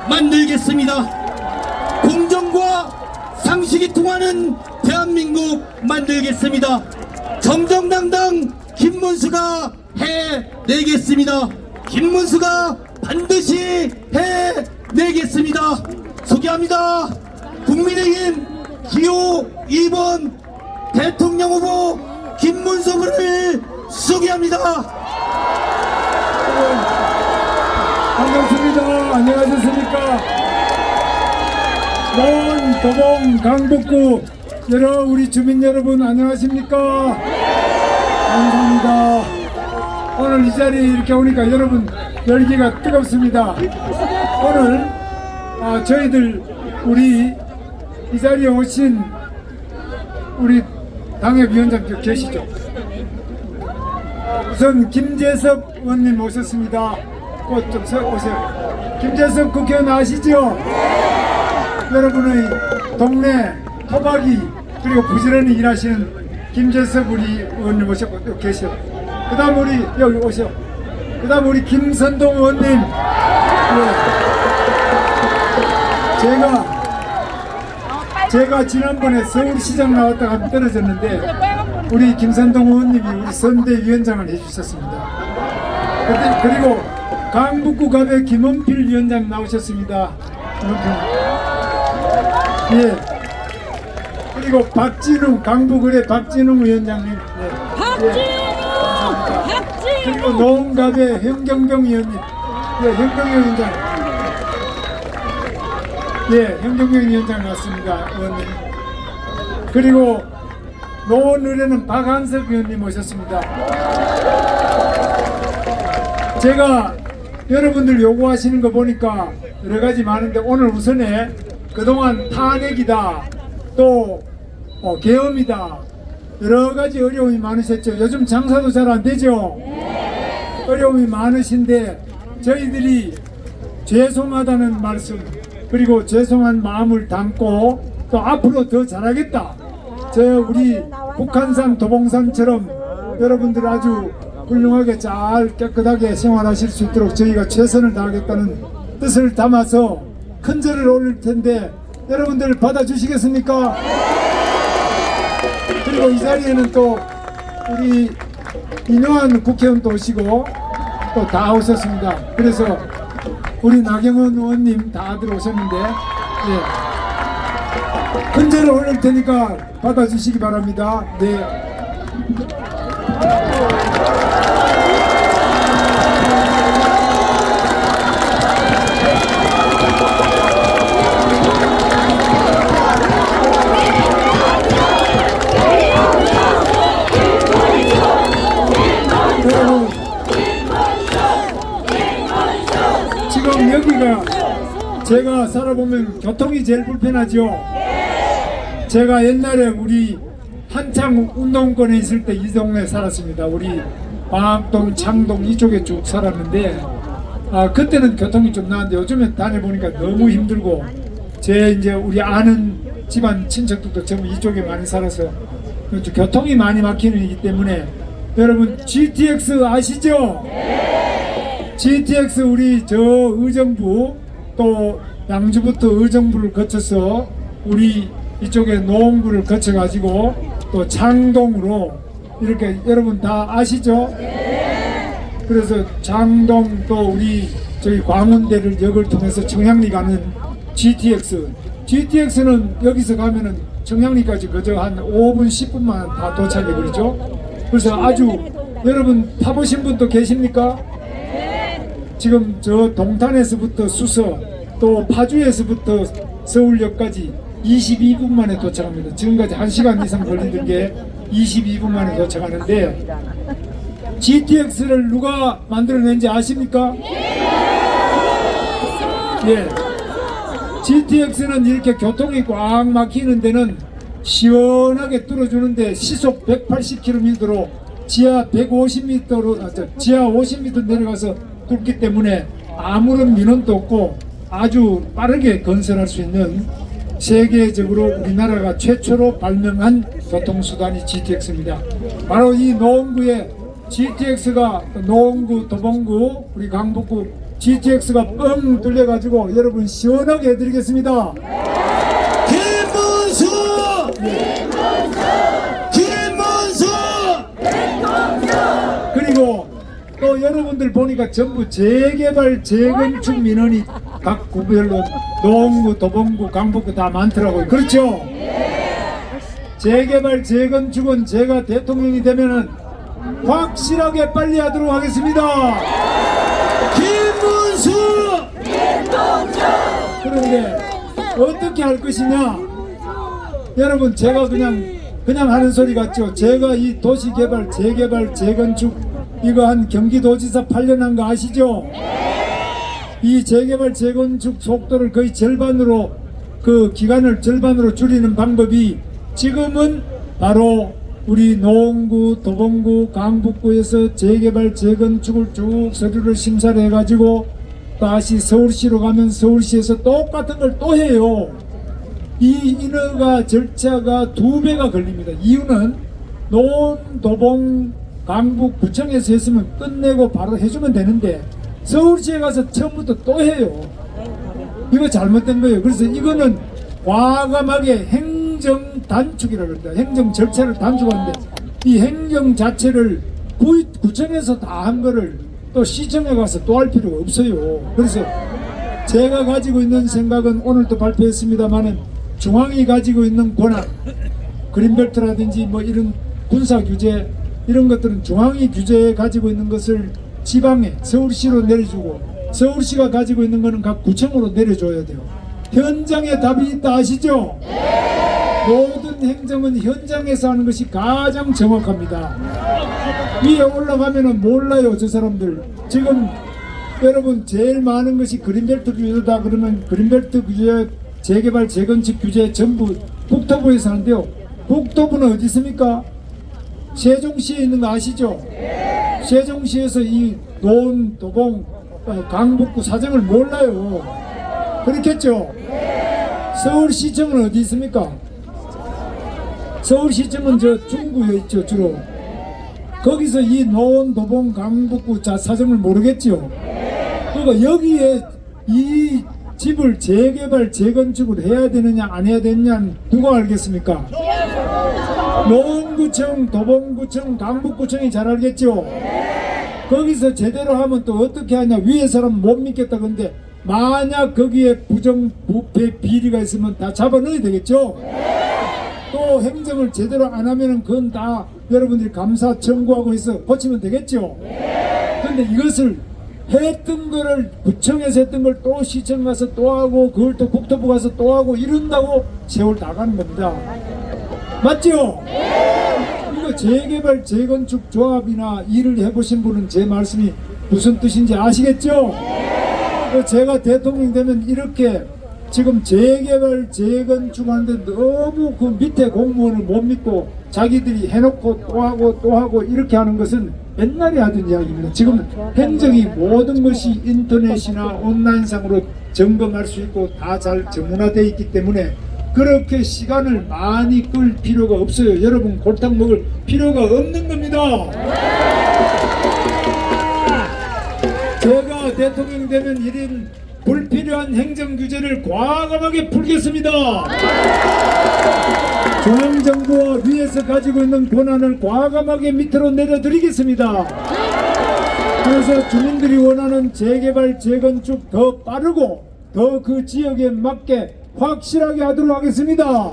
S4: 만들겠습니다. 공정과 상식이 통하는 대한민국 만들겠습니다. 정정당당 김문수가 해내겠습니다. 김문수가 반드시 해내겠습니다. 소개합니다. 국민의힘 기호 2번 대통령 후보 김문수 후보를 소개합니다.
S7: 반갑습니다. 안녕하셨습니까? 노원, 도봉, 강북구 우리 주민 여러분 안녕하십니까? 감사합니다. 오늘 이 자리에 이렇게 오니까 여러분 열기가 뜨겁습니다. 오늘 저희들 우리 이 자리에 오신 우리 당협위원장님 계시죠? 우선 김재섭 의원님 오셨습니다. 곧 좀 오세요. 김재섭 국회의원 아시죠? 여러분의 동네 토박이 그리고 부지런히 일하시는 김재섭 우리 의원님 오셨고 또 계세요. 그 다음 우리 여기 오세요. 그 다음 우리 김선동 의원님. 제가 지난번에 서울시장 나왔다가 떨어졌는데 우리 김선동 의원님이 우리 선대위원장을 해주셨습니다. 그리고 강북구 갑의 김원필 위원장 나오셨습니다. 예. 그리고 박진웅 강북을의 박진웅 위원장님. 그리고 노원갑의 현경병 의원님. 예, 현경병 위원장. 예, 현경병 위원장 왔습니다. 의원님. 그리고 노원을에는 박한석 의원님 오셨습니다. 제가 여러분들 요구하시는 거 보니까 여러 가지 많은데 오늘 우선에 그동안 탄핵이다 또 계엄이다 여러 가지 어려움이 많으셨죠. 요즘 장사도 잘 안 되죠. 어려움이 많으신데 저희들이 죄송하다는 말씀 그리고 죄송한 마음을 담고 또 앞으로 더 잘하겠다. 우리 북한산 도봉산처럼 여러분들 아주 훌륭하게 잘 깨끗하게 생활하실 수 있도록 저희가 최선을 다하겠다는 뜻을 담아서 큰절을 올릴 텐데 여러분들 받아주시겠습니까? 그리고 이 자리에는 또 우리 이노한 국회의원도 오시고 또 다 오셨습니다. 그래서 우리 나경원 의원님 다들 오셨는데 예. 큰절을 올릴 테니까 받아주시기 바랍니다. 네. 여러분, 지금 여기가 제가 살아보면 교통이 제일 불편하죠. 제가 옛날에 우리 한창 운동권에 있을 때 이 동네에 살았습니다. 우리 방학동, 창동 이쪽에 쭉 살았는데 그때는 교통이 좀 나았는데 요즘에 다녀보니까 너무 힘들고 이제 우리 아는 집안 친척들도 전부 이쪽에 많이 살아서 교통이 많이 막히는 이기 때문에 여러분 GTX 아시죠? GTX 우리 저 의정부 또 양주부터 의정부를 거쳐서 우리 이쪽에 노원구를 거쳐 가지고 또 창동으로 이렇게 여러분 다 아시죠? 그래서 창동 또 우리 저희 광운대를 역을 통해서 청량리 가는 GTX는 여기서 가면은 청량리까지 그저 한 5분 10분만 다 도착해 버리죠. 그래서 아주 여러분 타보신 분도 계십니까? 지금 저 동탄에서부터 수서 또 파주에서부터 서울역까지 22분 만에 도착합니다. 지금까지 1시간 이상 걸리던 게 22분 만에 도착하는데 GTX를 누가 만들어낸지 아십니까? 예. GTX는 이렇게 교통이 꽉 막히는 데는 시원하게 뚫어주는데 시속 180km로 지하 150m로 지하 50m 내려가서 뚫기 때문에 아무런 민원도 없고 아주 빠르게 건설할 수 있는 세계적으로 우리나라가 최초로 발명한 교통수단이 GTX입니다. 바로 이 노원구에 GTX가 노원구, 도봉구, 우리 강북구 GTX가 뻥 뚫려가지고 여러분 시원하게 해드리겠습니다.
S1: 김문수! 김문수!
S7: 그리고 또 여러분들 보니까 전부 재개발 재건축 민원이 각 구별로 노원구, 도봉구, 강북구 다 많더라고요. 그렇죠? 재개발 재건축은 제가 대통령이 되면은 확실하게 빨리 하도록 하겠습니다.
S1: 김문수!
S7: 그런데 어떻게 할 것이냐? 여러분 제가 그냥 하는 소리 같죠? 제가 이 도시개발 재개발 재건축 이거 한 경기도지사 8년 한 거 아시죠? 이 재개발 재건축 속도를 거의 절반으로 그 기간을 절반으로 줄이는 방법이 지금은 바로 우리 노원구, 도봉구, 강북구에서 재개발 재건축을 쭉 서류를 심사를 해가지고 다시 서울시로 가면 서울시에서 똑같은 걸 또 해요. 이 인허가 절차가 2배가 걸립니다. 이유는 노원, 도봉, 강북, 구청에서 했으면 끝내고 바로 해주면 되는데 서울시에 가서 처음부터 또 해요. 이거 잘못된 거예요. 그래서 이거는 과감하게 행정 단축이라고 합니다. 행정 절차를 단축하는데 이 행정 자체를 구청에서 다 한 거를 또 시청에 가서 또 할 필요가 없어요. 그래서 제가 가지고 있는 생각은 오늘도 발표했습니다만은 중앙이 가지고 있는 권한, 그린벨트라든지 뭐 이런 군사 규제 이런 것들은 중앙이 규제에 가지고 있는 것을 지방에 서울시로 내려주고 서울시가 가지고 있는 것은 각 구청으로 내려줘야 돼요. 현장에 답이 있다 아시죠? 모든 행정은 현장에서 하는 것이 가장 정확합니다. 위에 올라가면은 몰라요 저 사람들. 지금 여러분 제일 많은 것이 그린벨트 규제다 그러면 그린벨트 규제 재개발 재건축 규제 전부 국토부에서 하는데요. 국토부는 어디 있습니까? 세종시에 있는 거 아시죠? 세종시에서 이 노원, 도봉, 강북구 사정을 몰라요. 그렇겠죠? 서울시청은 어디 있습니까? 서울시청은 저 중구에 있죠 주로. 거기서 이 노원, 도봉, 강북구 사정을 모르겠죠? 그러니까 여기에 이 집을 재개발 재건축을 해야 되느냐 안 해야 되느냐는 누가 알겠습니까? 노원구청, 도봉구청, 강북구청이 잘 알겠죠? 거기서 제대로 하면 또 어떻게 하냐. 위에 사람 못 믿겠다. 근데 만약 거기에 부정부패 비리가 있으면 다 잡아넣어야 되겠죠? 또 행정을 제대로 안 하면은 그건 다 여러분들이 감사 청구하고 해서 고치면 되겠죠? 근데 이것을 했던 거를 구청에서 했던 걸 또 시청 가서 또 하고 그걸 또 국토부 가서 또 하고 이런다고 세월 다 가는 겁니다. 맞죠? 이거 재개발 재건축 조합이나 일을 해보신 분은 제 말씀이 무슨 뜻인지 아시겠죠? 제가 대통령 되면 이렇게 지금 재개발 재건축 하는데 너무 그 밑에 공무원을 못 믿고 자기들이 해놓고 또 하고 이렇게 하는 것은 옛날에 하던 이야기입니다. 지금 행정이 모든 것이 인터넷이나 온라인상으로 점검할 수 있고 다 잘 전문화되어 있기 때문에 그렇게 시간을 많이 끌 필요가 없어요. 여러분 골탕 먹을 필요가 없는 겁니다. 제가 대통령 되면 이런 불필요한 행정 규제를 과감하게 풀겠습니다. 중앙정부와 위에서 가지고 있는 권한을 과감하게 밑으로 내려드리겠습니다. 그래서 주민들이 원하는 재개발 재건축 더 빠르고 더 그 지역에 맞게 확실하게 하도록 하겠습니다.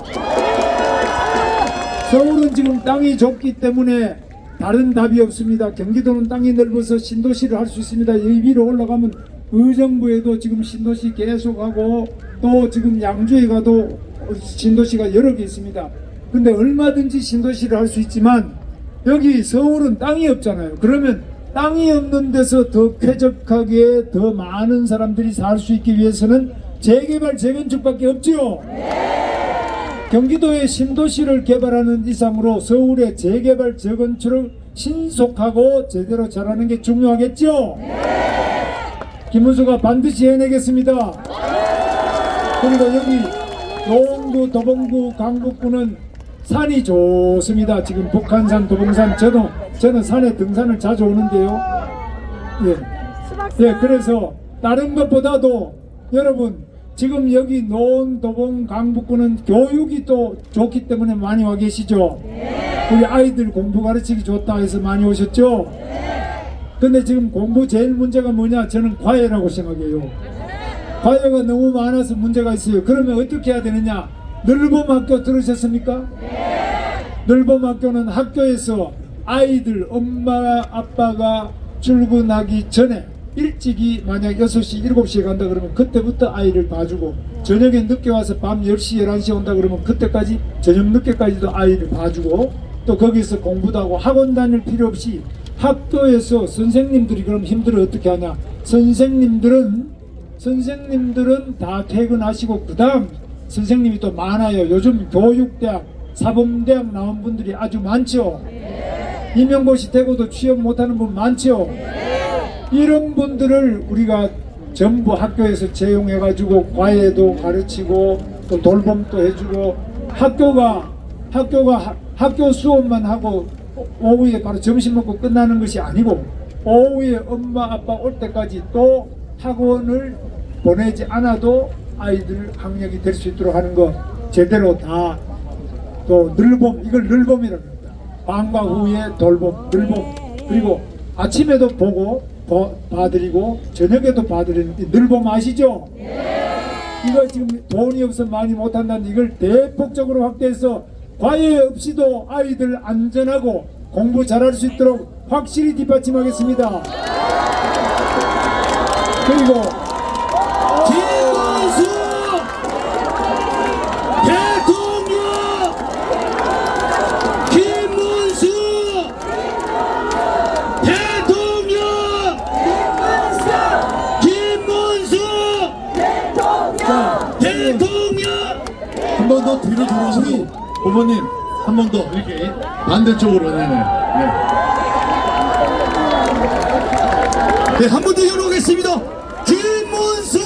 S7: 서울은 지금 땅이 좁기 때문에 다른 답이 없습니다. 경기도는 땅이 넓어서 신도시를 할 수 있습니다. 여기 위로 올라가면 의정부에도 지금 신도시 계속하고 또 지금 양주에 가도 신도시가 여러 개 있습니다. 근데 얼마든지 신도시를 할 수 있지만 여기 서울은 땅이 없잖아요. 그러면 땅이 없는 데서 더 쾌적하게 더 많은 사람들이 살 수 있기 위해서는 재개발 재건축밖에 없죠. 경기도의 신도시를 개발하는 이상으로 서울의 재개발 재건축을 신속하고 제대로 잘하는 게 중요하겠죠. 김문수가 반드시 해내겠습니다. 그리고 여기 노원구, 도봉구, 강북구는 산이 좋습니다. 지금 북한산, 도봉산, 저는 산에 등산을 자주 오는데요. 예, 그래서
S12: 다른 것보다도 여러분 지금 여기 노원, 도봉, 강북구는 교육이 또 좋기 때문에 많이 와 계시죠? 우리 아이들 공부 가르치기 좋다 해서 많이 오셨죠? 근데 지금 공부 제일 문제가 뭐냐? 저는 과외라고 생각해요. 과외가 너무 많아서 문제가 있어요. 그러면 어떻게 해야 되느냐? 늘봄학교 들으셨습니까? 늘봄학교는 학교에서 아이들 엄마 아빠가 출근하기 전에 일찍이 만약 6시 7시에 간다 그러면 그때부터 아이를 봐주고, 저녁에 늦게 와서 밤 10시 11시에 온다 그러면 그때까지 저녁 늦게까지도 아이를 봐주고, 또 거기서 공부도 하고 학원 다닐 필요 없이 학교에서 선생님들이 그럼 힘들어 어떻게 하냐? 선생님들은 다 퇴근하시고 그 다음 선생님이 또 많아요. 요즘 교육대학, 사범대학 나온 분들이 아주 많죠. 임용고시 되고도 취업 못하는 분 많죠. 이런 분들을 우리가 전부 학교에서 채용해 가지고 과외도 가르치고 또 돌봄도 해주고, 학교 수업만 하고 오후에 바로 점심 먹고 끝나는 것이 아니고 오후에 엄마 아빠 올 때까지 또 학원을 보내지 않아도 아이들 학력이 될 수 있도록 하는 거 제대로 다, 또 늘봄, 이걸 늘봄이라고 합니다. 방과 후에 돌봄, 늘봄, 그리고 아침에도 보고 봐드리고 저녁에도 봐드리는 늘봄 아시죠? 이거 지금 돈이 없어 많이 못한다는 이걸 대폭적으로 확대해서 과외 없이도 아이들 안전하고 공부 잘할 수 있도록 확실히 뒷받침하겠습니다. 그리고
S4: 김문수 대통령, 김문수 대통령, 김문수 대통령.
S11: 한 번 더 뒤로 돌아오시고 부모님 한 번 더 이렇게 반대쪽으로. 네네.
S4: 네, 한 번 더 열어보겠습니다. 김문수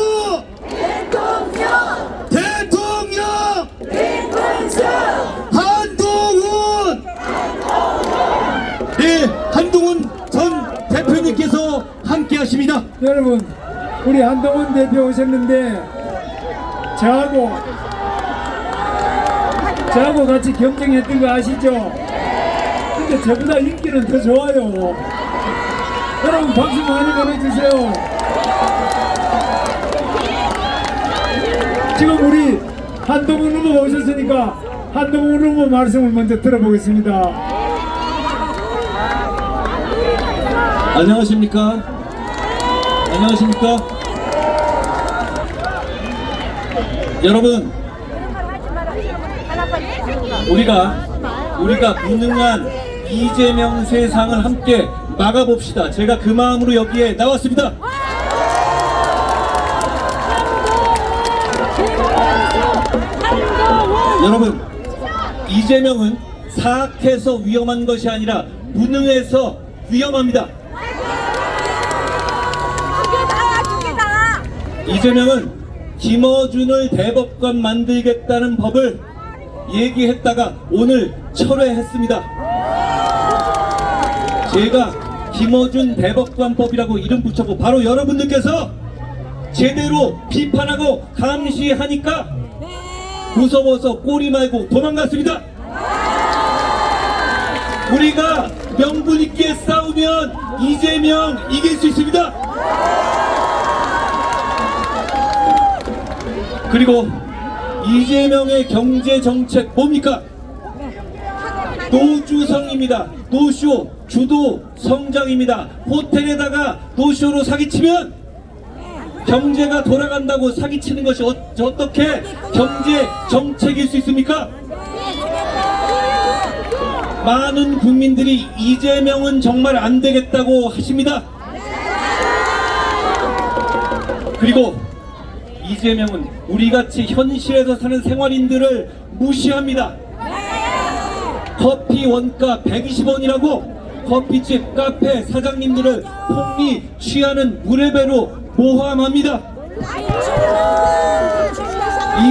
S4: 대통령, 한동훈. 네, 한동훈 전 대표님께서 함께 하십니다.
S12: 여러분, 우리 한동훈 대표 오셨는데 저하고 같이 경쟁했던 거 아시죠? 근데 저보다 인기는 더 좋아요. 여러분 박수 많이 보내주세요. 지금 우리 한동훈 후보가 오셨으니까 한동훈 후보 말씀을 먼저 들어보겠습니다.
S4: 안녕하십니까? 여러분, 우리가 무능한 이재명 세상을 함께 막아봅시다. 제가 그 마음으로 여기에 나왔습니다. 여러분, 이재명은 사악해서 위험한 것이 아니라 무능해서 위험합니다. 이재명은 김어준을 대법관 만들겠다는 법을 얘기했다가 오늘 철회했습니다. 제가 김어준 대법관법이라고 이름 붙였고 바로 여러분들께서 제대로 비판하고 감시하니까 무서워서 꼬리 말고 도망갔습니다. 우리가 명분 있게 싸우면 이재명 이길 수 있습니다. 그리고 이재명의 경제 정책 뭡니까? 노주성입니다. 노쇼, 주도 성장입니다. 호텔에다가 노쇼로 사기치면 경제가 돌아간다고 사기치는 것이 어떻게 경제 정책일 수 있습니까? 많은 국민들이 이재명은 정말 안 되겠다고 하십니다. 그리고 이재명은 우리같이 현실에서 사는 생활인들을 무시합니다. 커피 원가 120원이라고 커피집, 카페 사장님들을 폭리 취하는 무레배로 모함합니다.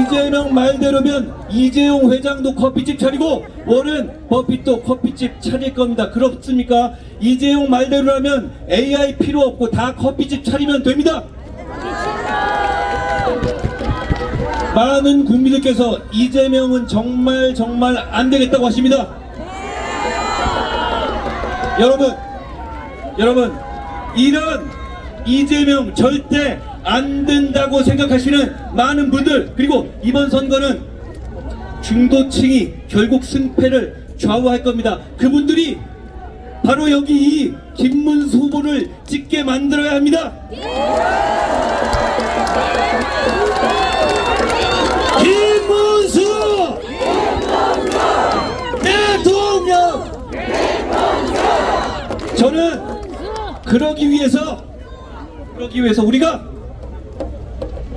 S4: 이재명 말대로면 이재용 회장도 커피집 차리고 워렌 버핏도 커피집 차릴 겁니다. 그렇습니까? 이재용 말대로라면 AI 필요 없고 다 커피집 차리면 됩니다.
S1: 많은 국민들께서 이재명은 정말 안 되겠다고 하십니다. 여러분 이런 이재명 절대 안 된다고 생각하시는 많은 분들, 그리고 이번 선거는 중도층이 결국 승패를 좌우할 겁니다. 그분들이 바로 여기 이 김문수 후보를 찍게 만들어야 합니다. 김문수 대통령! 저는 그러기 위해서 우리가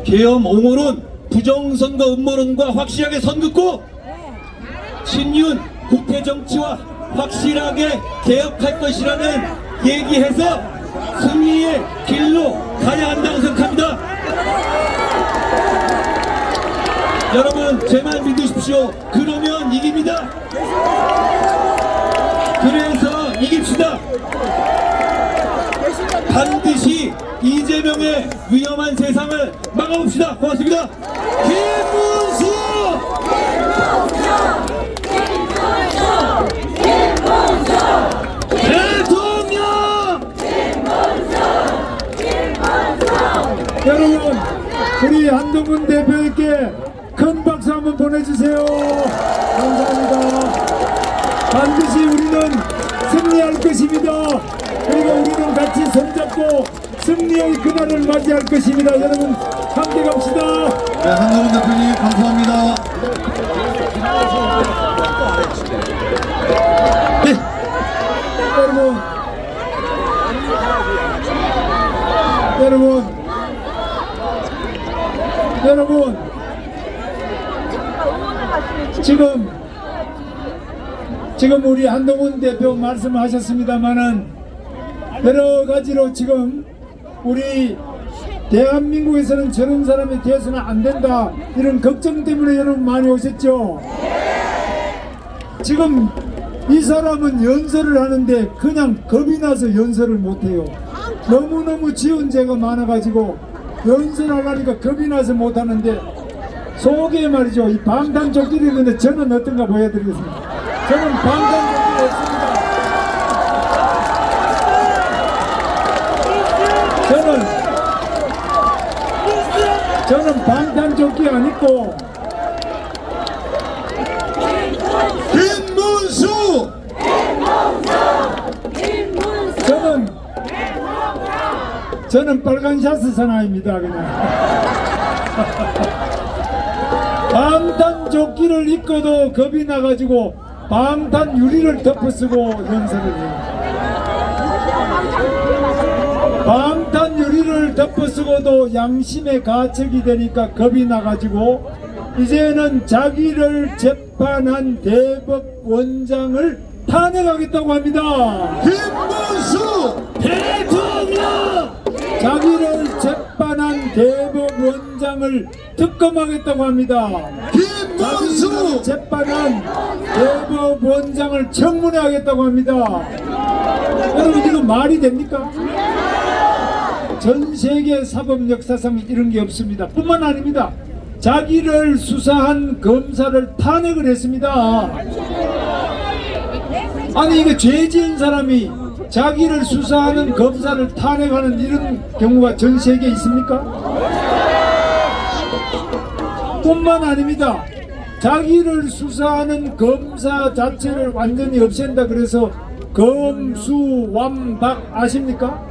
S1: 계엄 옹호론, 부정선거 음모론과 확실하게 선 긋고 친윤 국회 정치와 확실하게 개혁할 것이라는 얘기해서 승리의 길로 가야 한다고 생각합니다. 여러분 제 말 믿으십시오. 그러면 이깁니다. 그래서 이깁시다. 반드시 이재명의 위험한 세상을 막아봅시다. 고맙습니다. 김문수! 대통령!
S12: 여러분, 우리 한동훈 대표에게 큰 박수 한번 보내주세요. 감사합니다. 반드시 우리는 승리할 것입니다. 그리고 우리는 같이 손잡고 승리의 그날을 맞이할 것입니다. 여러분 함께 갑시다.
S11: 네, 한동훈 대표님 감사합니다.
S12: 여러분 지금 우리 한동훈 대표 말씀하셨습니다마는 여러 가지로 지금 우리 대한민국에서는 저런 사람이 되어서는 안 된다, 이런 걱정 때문에 여러분 많이 오셨죠. 지금 이 사람은 연설을 하는데 그냥 겁이 나서 연설을 못해요. 너무너무 지은 죄가 많아가지고 연설하려니까 겁이 나서 못하는데, 속에 말이죠, 이 방탄조끼를 있는데 저는 어떤가 보여드리겠습니다. 저는 방탄조끼 없습니다. 저는 방탄조끼 안 입고
S1: 김문수!
S12: 저는 빨간 샤스 사나이입니다. 그냥 방탄조끼를 입고도 겁이 나가지고 방탄 유리를 덮어쓰고 연설을 해요. 방탄 유리를 덮어쓰고도 양심의 가책이 되니까 겁이 나가지고 이제는 자기를 재판한 대법원장을 탄핵하겠다고 합니다.
S1: 김문수! 대통령!
S12: 자기를 재판한 대법원장을 특검하겠다고 합니다.
S1: 김문수!
S12: 자기를 재판한 대법원장을 청문회하겠다고 합니다. 여러분 이거 말이 됩니까? 전 세계 사법 역사상 이런 게 없습니다. 뿐만 아닙니다. 자기를 수사한 검사를 탄핵을 했습니다. 아니 이게 죄 지은 사람이 자기를 수사하는 검사를 탄핵하는 이런 경우가 전 세계에 있습니까? 뿐만 아닙니다. 자기를 수사하는 검사 자체를 완전히 없앤다 그래서 검수완박 아십니까?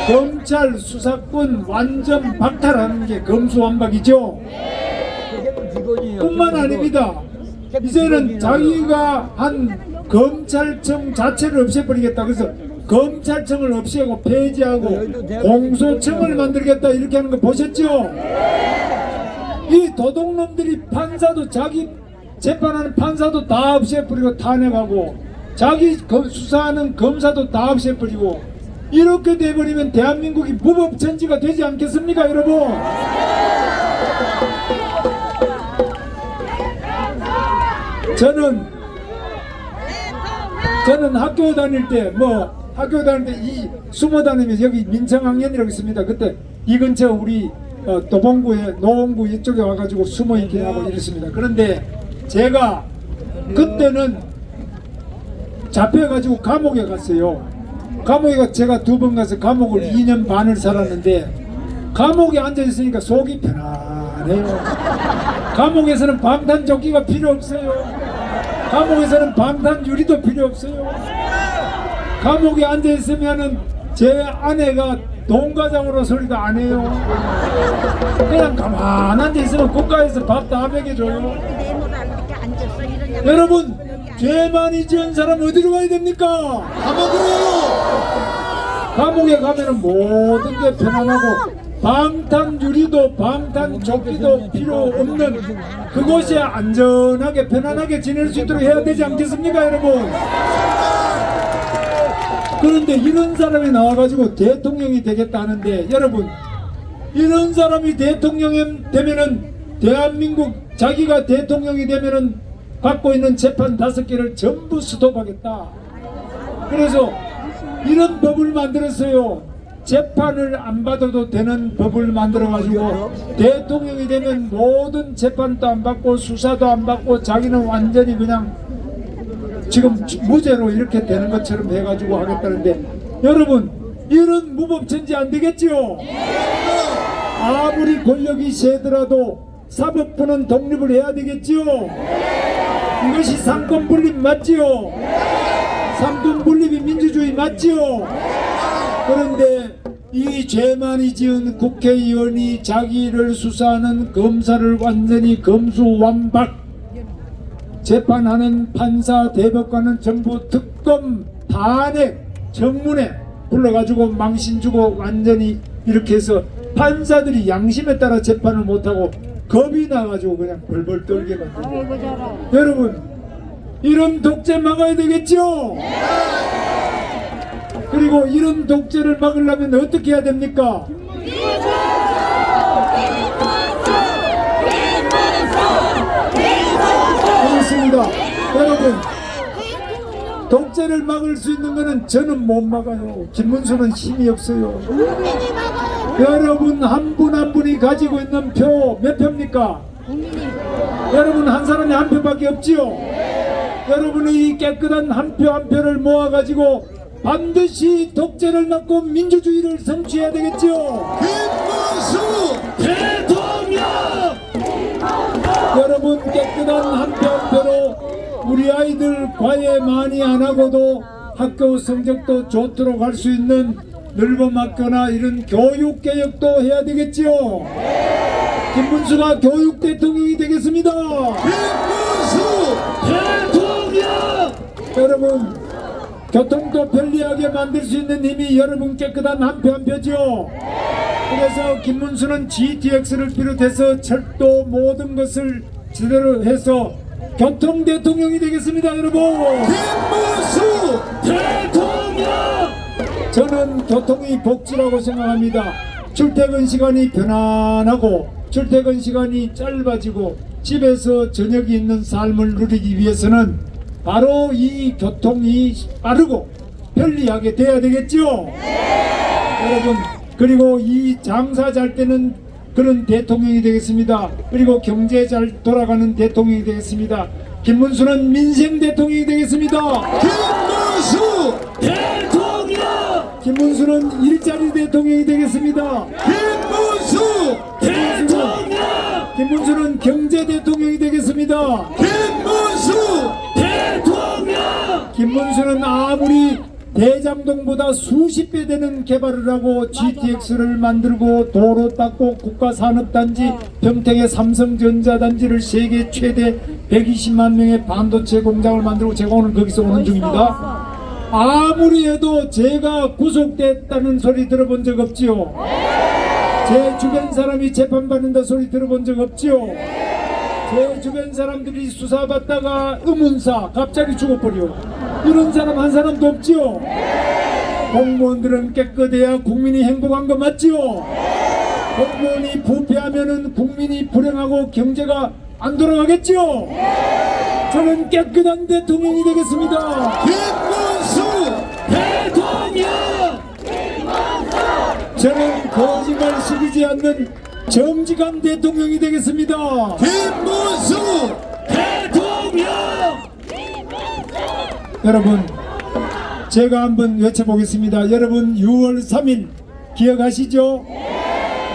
S12: 검찰 수사권 완전 박탈하는 게 검수완박이죠. 뿐만 아닙니다. 이제는 자기가 한 검찰청 자체를 없애버리겠다. 그래서 검찰청을 없애고 폐지하고 공소청을 만들겠다, 이렇게 하는 거 보셨죠? 이 도둑놈들이 판사도, 자기 재판하는 판사도 다 없애버리고 탄핵하고 자기 수사하는 검사도 다 없애버리고, 이렇게 돼버리면 대한민국이 무법천지가 되지 않겠습니까, 여러분? 저는 학교 다닐 때 숨어 다니면서 여기 민청학년이라고 있습니다. 그때 이 근처 우리 도봉구에 노원구 이쪽에 와가지고 숨어 있긴 하고 이랬습니다. 그런데 제가 그때는 잡혀가지고 감옥에 갔어요. 감옥에 제가 2번 가서 감옥을 2년 반을 살았는데 감옥에 앉아 있으니까 속이 편안해요. 감옥에서는 방탄조끼가 필요 없어요. 감옥에서는 방탄유리도 필요 없어요. 감옥에 앉아 있으면은 제 아내가 동가장으로 소리도 안 해요. 그냥 가만 앉아 있으면 국가에서 밥 다 먹여줘요. 여러분, 죄 많이 지은 사람 어디로 가야 됩니까? 감옥에 가면은 모든 게 편안하고 방탄유리도 방탄조끼도 필요 없는 그곳에 안전하게 편안하게 지낼 수 있도록 해야 되지 않겠습니까, 여러분? 그런데 이런 사람이 나와가지고 대통령이 되겠다 하는데, 여러분, 이런 사람이 대통령이 되면은 대한민국 자기가 대통령이 되면은 받고 있는 재판 5개를 전부 스톱하겠다. 그래서 이런 법을 만들었어요. 재판을 안 받아도 되는 법을 만들어가지고 대통령이 되면 모든 재판도 안 받고 수사도 안 받고 자기는 완전히 그냥 지금 무죄로 이렇게 되는 것처럼 해가지고 하겠다는데, 여러분, 이런 무법천지 안 되겠지요? 아무리 권력이 세더라도 사법부는 독립을 해야 되겠지요? 이것이 삼권분립 맞지요? 삼권분립이 민주주의 맞지요? 그런데 이 죄 많이 지은 국회의원이 자기를 수사하는 검사를 완전히 검수완박, 재판하는 판사 대법관은 전부 특검 탄핵 청문회 불러가지고 망신 주고 완전히 이렇게 해서 판사들이 양심에 따라 재판을 못하고 겁이 나가지고 그냥 벌벌 떨게 만들고. 여러분, 이런 독재 막아야 되겠죠? 그리고 이런 독재를 막으려면 어떻게 해야 됩니까? 그렇습니다. 여러분, 독재를 막을 수 있는 것은 저는 못 막아요. 김문수는 힘이 없어요. 여러분, 한 분 한 분이 가지고 있는 표 몇 표입니까? 여러분, 한 사람이 한 표밖에 없지요? 여러분이 이 깨끗한 한 표 한 표를 모아가지고 반드시 독재를 막고 민주주의를 성취해야 되겠죠?
S11: 김문수
S12: 대통령! 여러분, 깨끗한 한 표 한 표로 우리 아이들 과외 많이 안 하고도 학교 성적도 좋도록 할 수 있는 늘봄 학교나 이런 교육 개혁도 해야 되겠지요? 김문수가 교육 대통령이 되겠습니다.
S11: 김문수
S12: 대통령! 여러분, 교통도 편리하게 만들 수 있는 힘이 여러분 깨끗한 한 표 한 표죠. 그래서 김문수는 GTX를 비롯해서 철도 모든 것을 제대로 해서 교통 대통령이 되겠습니다, 여러분.
S11: 김문수
S12: 대통령! 저는 교통이 복지라고 생각합니다. 출퇴근 시간이 편안하고 출퇴근 시간이 짧아지고 집에서 저녁이 있는 삶을 누리기 위해서는 바로 이 교통이 빠르고 편리하게 돼야 되겠죠? 여러분, 그리고 이 장사 잘 되는 그런 대통령이 되겠습니다. 그리고 경제 잘 돌아가는 대통령이 되겠습니다. 김문수는 민생 대통령이 되겠습니다.
S11: 김문수
S12: 대통령! 김문수는 일자리 대통령이 되겠습니다.
S11: 김문수
S12: 대통령! 김문수는 경제 대통령이 되겠습니다.
S11: 김문수
S12: 대통령! 김문수는 아무리 대장동보다 수십 배 되는 개발을 하고 GTX를 만들고 도로 닦고 국가산업단지 평택의 삼성전자단지를 세계 최대 120만 명의 반도체 공장을 만들고 제가 오늘 거기서 오는 중입니다. 아무리 해도 제가 구속됐다는 소리 들어본 적 없지요? 제 주변 사람이 재판받는다 소리 들어본 적 없지요? 제 주변 사람들이 수사받다가 의문사 갑자기 죽어버려. 이런 사람 한 사람도 없지요? 공무원들은 깨끗해야 국민이 행복한 거 맞지요? 공무원이 부패하면은 국민이 불행하고 경제가 안 돌아가겠지요? 저는 깨끗한 대통령이 되겠습니다.
S11: 김문수
S12: 대통령! 저는 거짓말 속이지 않는 정직한 대통령이 되겠습니다.
S4: 김문수 대통령.
S12: 여러분, 제가 한번 외쳐보겠습니다. 여러분, 6월 3일 기억하시죠?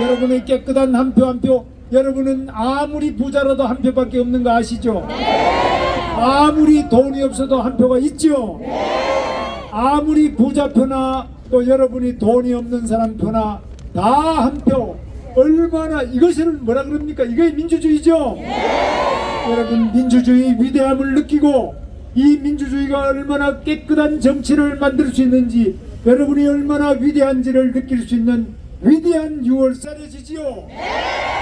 S12: 여러분의 깨끗한 한 표 한 표, 여러분은 아무리 부자라도 한 표밖에 없는 거 아시죠? 아무리 돈이 없어도 한 표가 있죠? 아무리 부자 표나 또 여러분이 돈이 없는 사람 표나 다 한 표. 얼마나 이것을 뭐라 그럽니까? 이게 민주주의죠? 여러분, 민주주의 위대함을 느끼고 이 민주주의가 얼마나 깨끗한 정치를 만들 수 있는지, 여러분이 얼마나 위대한지를 느낄 수 있는 위대한 6월달이지요.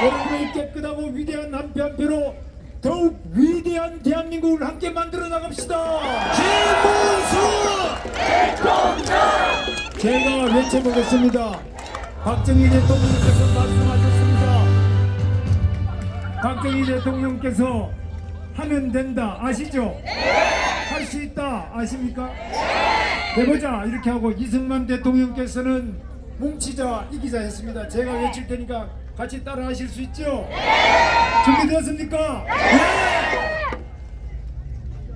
S12: 여러분의 깨끗하고 위대한 한 표 한 표로 더욱 위대한 대한민국을 함께 만들어 나갑시다. 김문수 제가 외쳐보겠습니다. 박정희 대통령께서 말씀하셨습니다. 박정희 대통령께서 하면 된다 아시죠? 할 수 있다 아십니까? 해보자 이렇게 하고, 이승만 대통령께서는 뭉치자 이기자 했습니다. 제가 외칠 테니까 같이 따라 하실 수 있죠? 준비되었습니까? 네!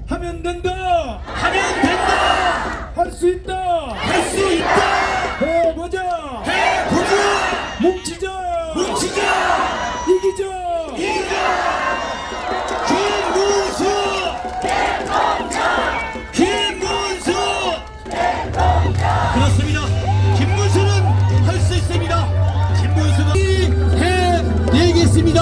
S12: 하면 된다!
S4: 하면 된다.
S12: 할 수 있다!
S4: 할 수 있다.
S12: 해보자!
S4: 해보자.
S12: 뭉치자!
S4: 뭉치자.
S12: 이기자!
S4: 김문수 김문수 그렇습니다. 김문수는 할 수 있습니다. 김문수가 해내겠습니다.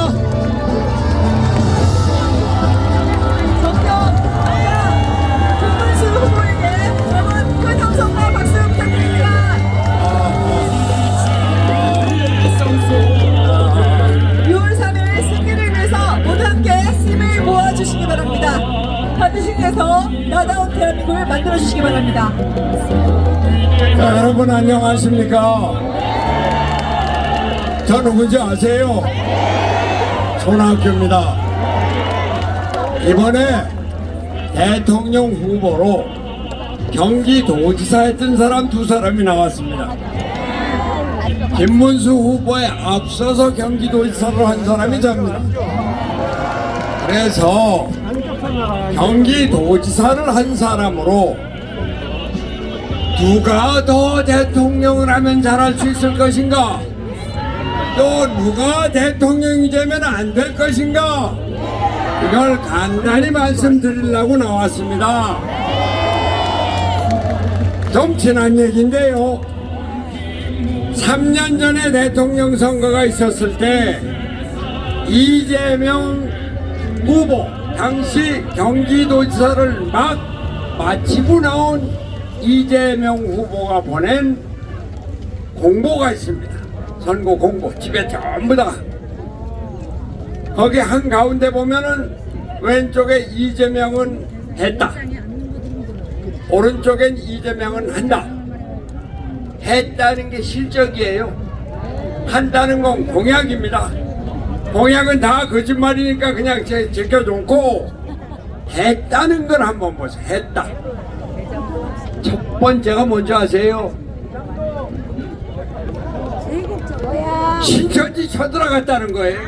S3: 김문수 후보에게 여러분 큰 함성과 박수 부탁드립니다. 6월 3일 승리를 위해서 모두 함께 힘을 모아주시기 바랍니다. 반드시 해서 나다운 대한민국을 만들어주시기 바랍니다.
S12: 자, 여러분 안녕하십니까? 저 누군지 아세요? 손학규입니다. 이번에 대통령 후보로 경기도지사 했던 사람 두 사람이 나왔습니다. 김문수 후보에 앞서서 경기도지사를 한 사람이 저입니다. 그래서 경기도지사를 한 사람으로 누가 더 대통령을 하면 잘할 수 있을 것인가, 또 누가 대통령이 되면 안 될 것인가, 이걸 간단히 말씀드리려고 나왔습니다. 좀 지난 얘기인데요, 3년 전에 대통령 선거가 있었을 때 이재명 후보, 당시 경기도지사를 막 마치고 나온 이재명 후보가 보낸 공고가 있습니다. 선거 공고, 집에 전부 다. 거기 한가운데 보면은 왼쪽에 이재명은 했다, 오른쪽엔 이재명은 한다. 했다는 게 실적이에요. 한다는 건 공약입니다. 공약은 다 거짓말이니까 그냥 제껴놓고, 했다는 걸 한번 보세요. 했다. 첫 번째가 뭔지 아세요? 신천지 쳐들어갔다는 거예요.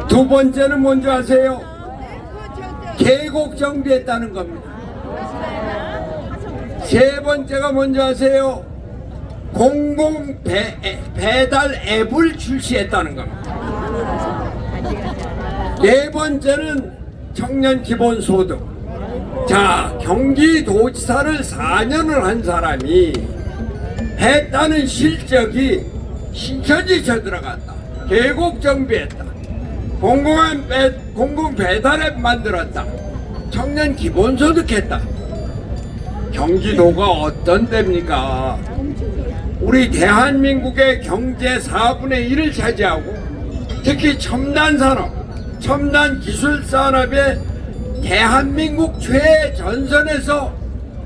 S12: 두 번째는 뭔지 아세요? 계곡 정비했다는 겁니다. 세 번째가 뭔지 아세요? 공공 배달 앱을 출시했다는 겁니다. 네 번째는 청년 기본소득. 자, 경기도지사를 4년을 한 사람이 했다는 실적이 신천지 쳐들어갔다, 계곡 정비했다, 공공 배달 앱 만들었다, 청년 기본소득 했다. 경기도가 어떤 데입니까? 우리 대한민국의 경제 4분의 1을 차지하고, 특히 첨단 산업, 첨단 기술 산업의 대한민국 최전선에서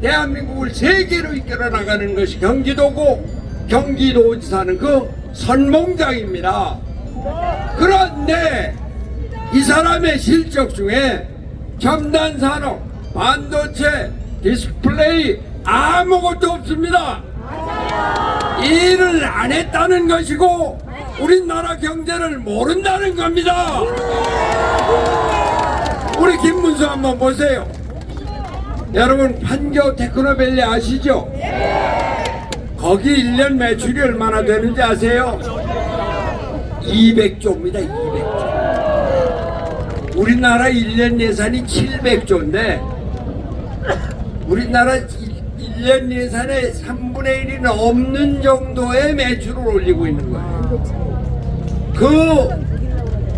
S12: 대한민국을 세계로 이끌어 나가는 것이 경기도고, 경기도지사는 그 선봉장입니다. 그런데 이 사람의 실적 중에 첨단 산업, 반도체, 디스플레이 아무것도 없습니다.
S10: 일을 안 했다는 것이고 우리나라 경제를 모른다는 겁니다. 우리 김문수 한번 보세요. 여러분 판교 테크노밸리 아시죠? 거기 1년 매출이 얼마나 되는지 아세요? 200조입니다. 200조. 우리나라 1년 예산이 700조인데 우리나라 1년 예산의 3분의 1이 넘는 정도의 매출을 올리고 있는 거예요. 그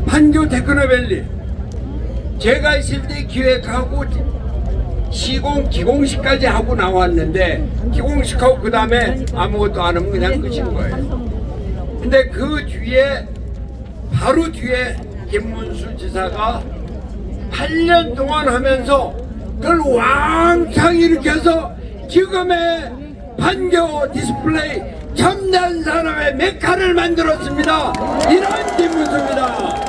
S10: 판교 테크노밸리 제가 있을 때 기획하고 시공 기공식까지 하고 나왔는데 기공식하고 그 다음에 아무것도 안 하면 그냥 끝인 거예요. 근데 그 뒤에 바로 뒤에 김문수 지사가 8년 동안 하면서 그걸 왕창 일으켜서 지금의 판교 디스플레이 첨단 산업의 메카를 만들었습니다. 이런 김문수입니다.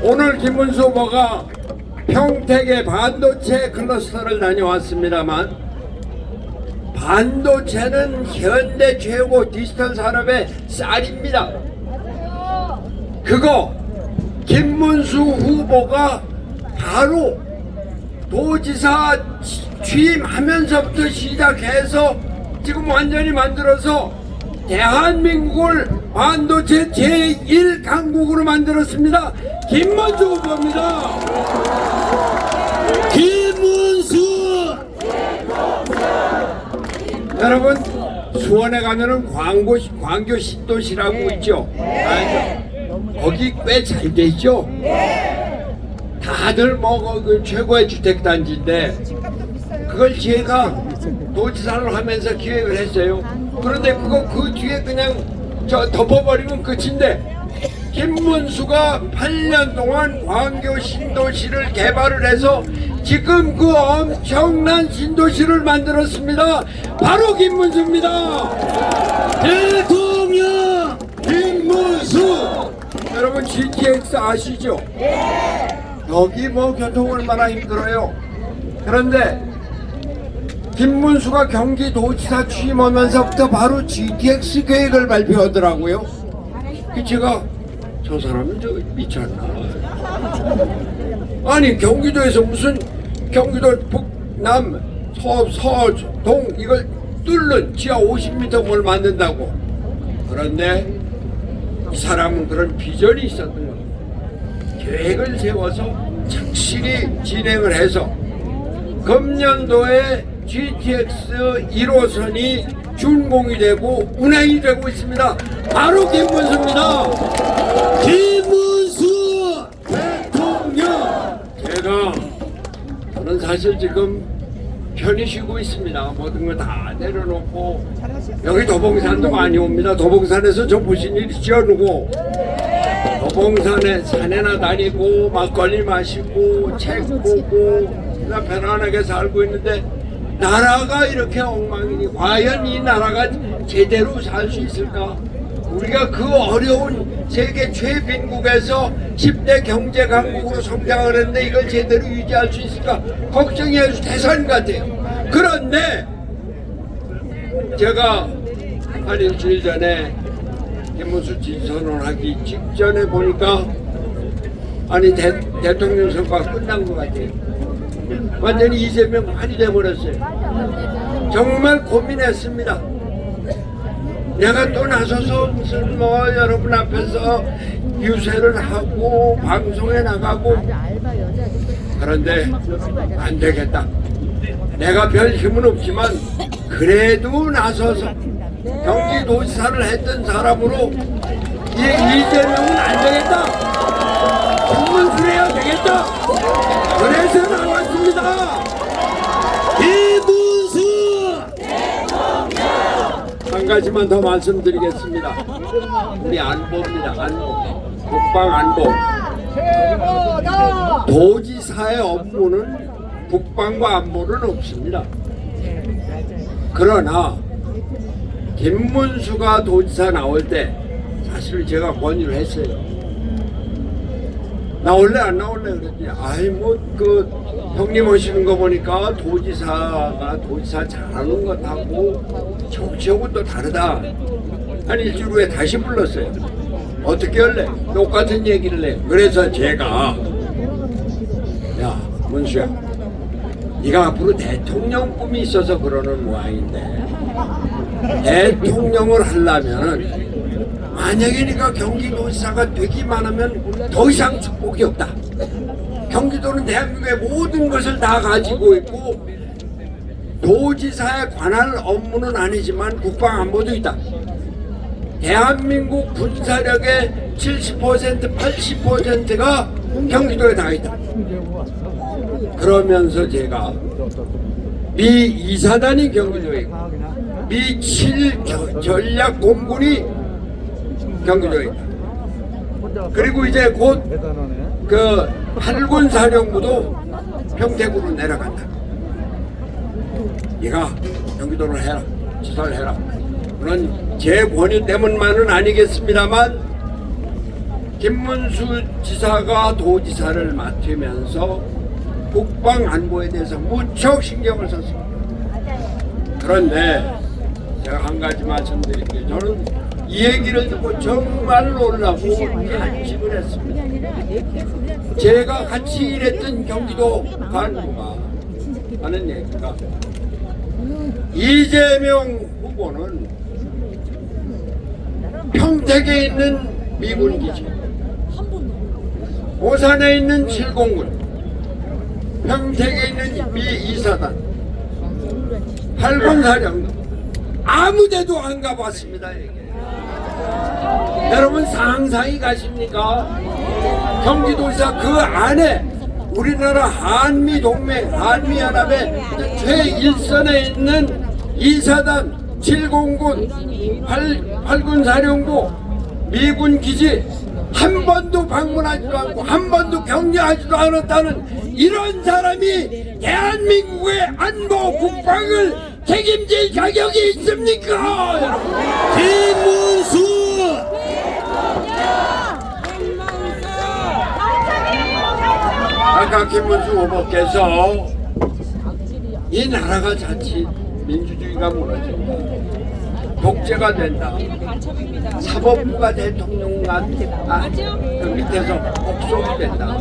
S10: 오늘 김문수 후보가 평택의 반도체 클러스터를 다녀왔습니다만 반도체는 현대 최고 디지털 산업의 쌀입니다. 그거 김문수 후보가 바로 도지사 취임하면서부터 시작해서 지금 완전히 만들어서 대한민국을 반도체 제1강국으로 만들었습니다. 김문수 후보입니다.
S1: 김문수!
S10: 여러분 수원에 가면은 광교 신도시라고 있죠. 거기 꽤 잘 돼 있죠. 다들 뭐 그 최고의 주택단지인데 그걸 제가 도지사를 하면서 기획을 했어요. 그런데 그거 그 뒤에 그냥 덮어버리면 끝인데 김문수가 8년 동안 광교 신도시를 개발을 해서 지금 그 엄청난 신도시를 만들었습니다. 바로 김문수입니다.
S1: 대통령
S10: 김문수. 여러분 GTX 아시죠? 여기 뭐 교통 얼마나 힘들어요. 그런데 김문수가 경기도지사 취임하면서부터 바로 GTX 계획을 발표하더라고요. 제가 저 사람은 저 미쳤나? 아니 경기도에서 무슨 경기도 북남 서동 이걸 뚫는 지하 50m 뭘 만든다고. 그런데 이 사람은 그런 비전이 있었던 거예요. 계획을 세워서 착실히 진행을 해서 금년도에 GTX 1호선이 준공이 되고 운행이 되고 있습니다. 바로 김문수입니다.
S1: 김문수!
S10: 대통령! 저는 사실 지금 편히 쉬고 있습니다. 모든 거 다 내려놓고 여기 도봉산도 많이 옵니다. 도봉산에서 저 보신 일 있죠? 누구? 도봉산에 산에나 다니고 막걸리 마시고 책 보고 그냥 편안하게 살고 있는데 나라가 이렇게 엉망이니 과연 이 나라가 제대로 살 수 있을까? 우리가 그 어려운 세계 최빈국에서 10대 경제 강국으로 성장을 했는데 이걸 제대로 유지할 수 있을까? 걱정이 아주 대선 같아요. 그런데 제가 한 일주일 전에 김문수 진선언하기 직전에 보니까 아니 대통령 선거가 끝난 것 같아요. 완전히 이재명 판이 돼버렸어요. 정말 고민했습니다. 내가 또 나서서 무슨 뭐 여러분 앞에서 유세를 하고 방송에 나가고 그런데 안 되겠다. 내가 별 힘은 없지만 그래도 나서서 경기도지사를 했던 사람으로 이재명은 안 되겠다. 김문수를 해야 되겠다. 그래서 나왔습니다.
S1: 김문수!
S10: 한 가지만 더 말씀드리겠습니다. 우리 안보입니다. 안보. 국방 안보. 도지사의 업무는 국방과 안보는 없습니다. 그러나 김문수가 도지사 나올 때 사실 제가 권유를 했어요. 나올래 안 나올래 그랬더니 아이 뭐 그 형님 오시는 거 보니까 도지사 잘하는 것하고 정치하고 또 다르다. 한 일주일 후에 다시 불렀어요. 어떻게 할래? 똑같은 얘기를 해. 그래서 제가 야 문수야, 네가 앞으로 대통령 꿈이 있어서 그러는 모양인데 대통령을 하려면 만약에 네가 경기도지사가 되기만 하면 더 이상 축복이 없다. 경기도는 대한민국의 모든 것을 다 가지고 있고 도지사에 관할 업무는 아니지만 국방안보도 있다. 대한민국 군사력의 70% 80%가 경기도에 다 있다. 그러면서 제가 미 2사단이 경기도에 있고 미 7 전략공군이 경기도에 있다. 그리고 이제 곧 그 8군 사령부도 평택으로 내려간다. 네가 경기도를 해라, 지사를 해라. 물론 제 권유 때문만은 아니겠습니다만 김문수 지사가 도지사를 맡으면서 국방 안보에 대해서 무척 신경을 썼습니다. 그런데 제가 한 가지 말씀드릴게요. 저는 이 얘기를 듣고 정말 놀라고 한심을 했습니다. 제가 같이 일했던 경기도 간부가 하는 얘기가 이재명 후보는 평택에 있는 미군 기지, 오산에 있는 7공군, 평택에 있는 미 2사단, 8군 사령부 아무 데도 안 가봤습니다. 이게. 여러분 상상이 가십니까? 경기도지사 그 안에 우리나라 한미동맹, 한미연합의 최일선에 있는 2사단, 7공군, 8군 사령부, 미군 기지 한 번도 방문하지도 않고 한 번도 격려하지도 않았다는 이런 사람이 대한민국의 안보 국방을 책임질 자격이 있습니까?
S4: 김문수!
S10: 아까 김문수 후보께서 이 나라가 자칫 민주주의가 무너진다, 독재가 된다, 사법부가 그 밑에서 복속이 된다,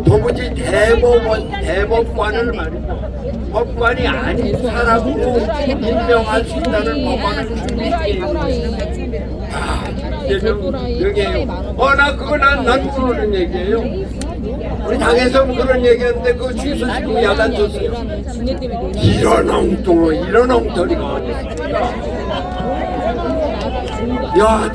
S10: 도무지 대법관을 말이고 법관이 아닌 사람으로 임명할 수 있다는 법안을 준비했습니다. 얘기해요. 나 그거 난 모르는 얘기예요. 우리 당에서 그런 얘기했는데 그거 취소시키고 야단 줬어요. 이런 엉뚱한 이런 엉터리가 어디 있습니까? 야,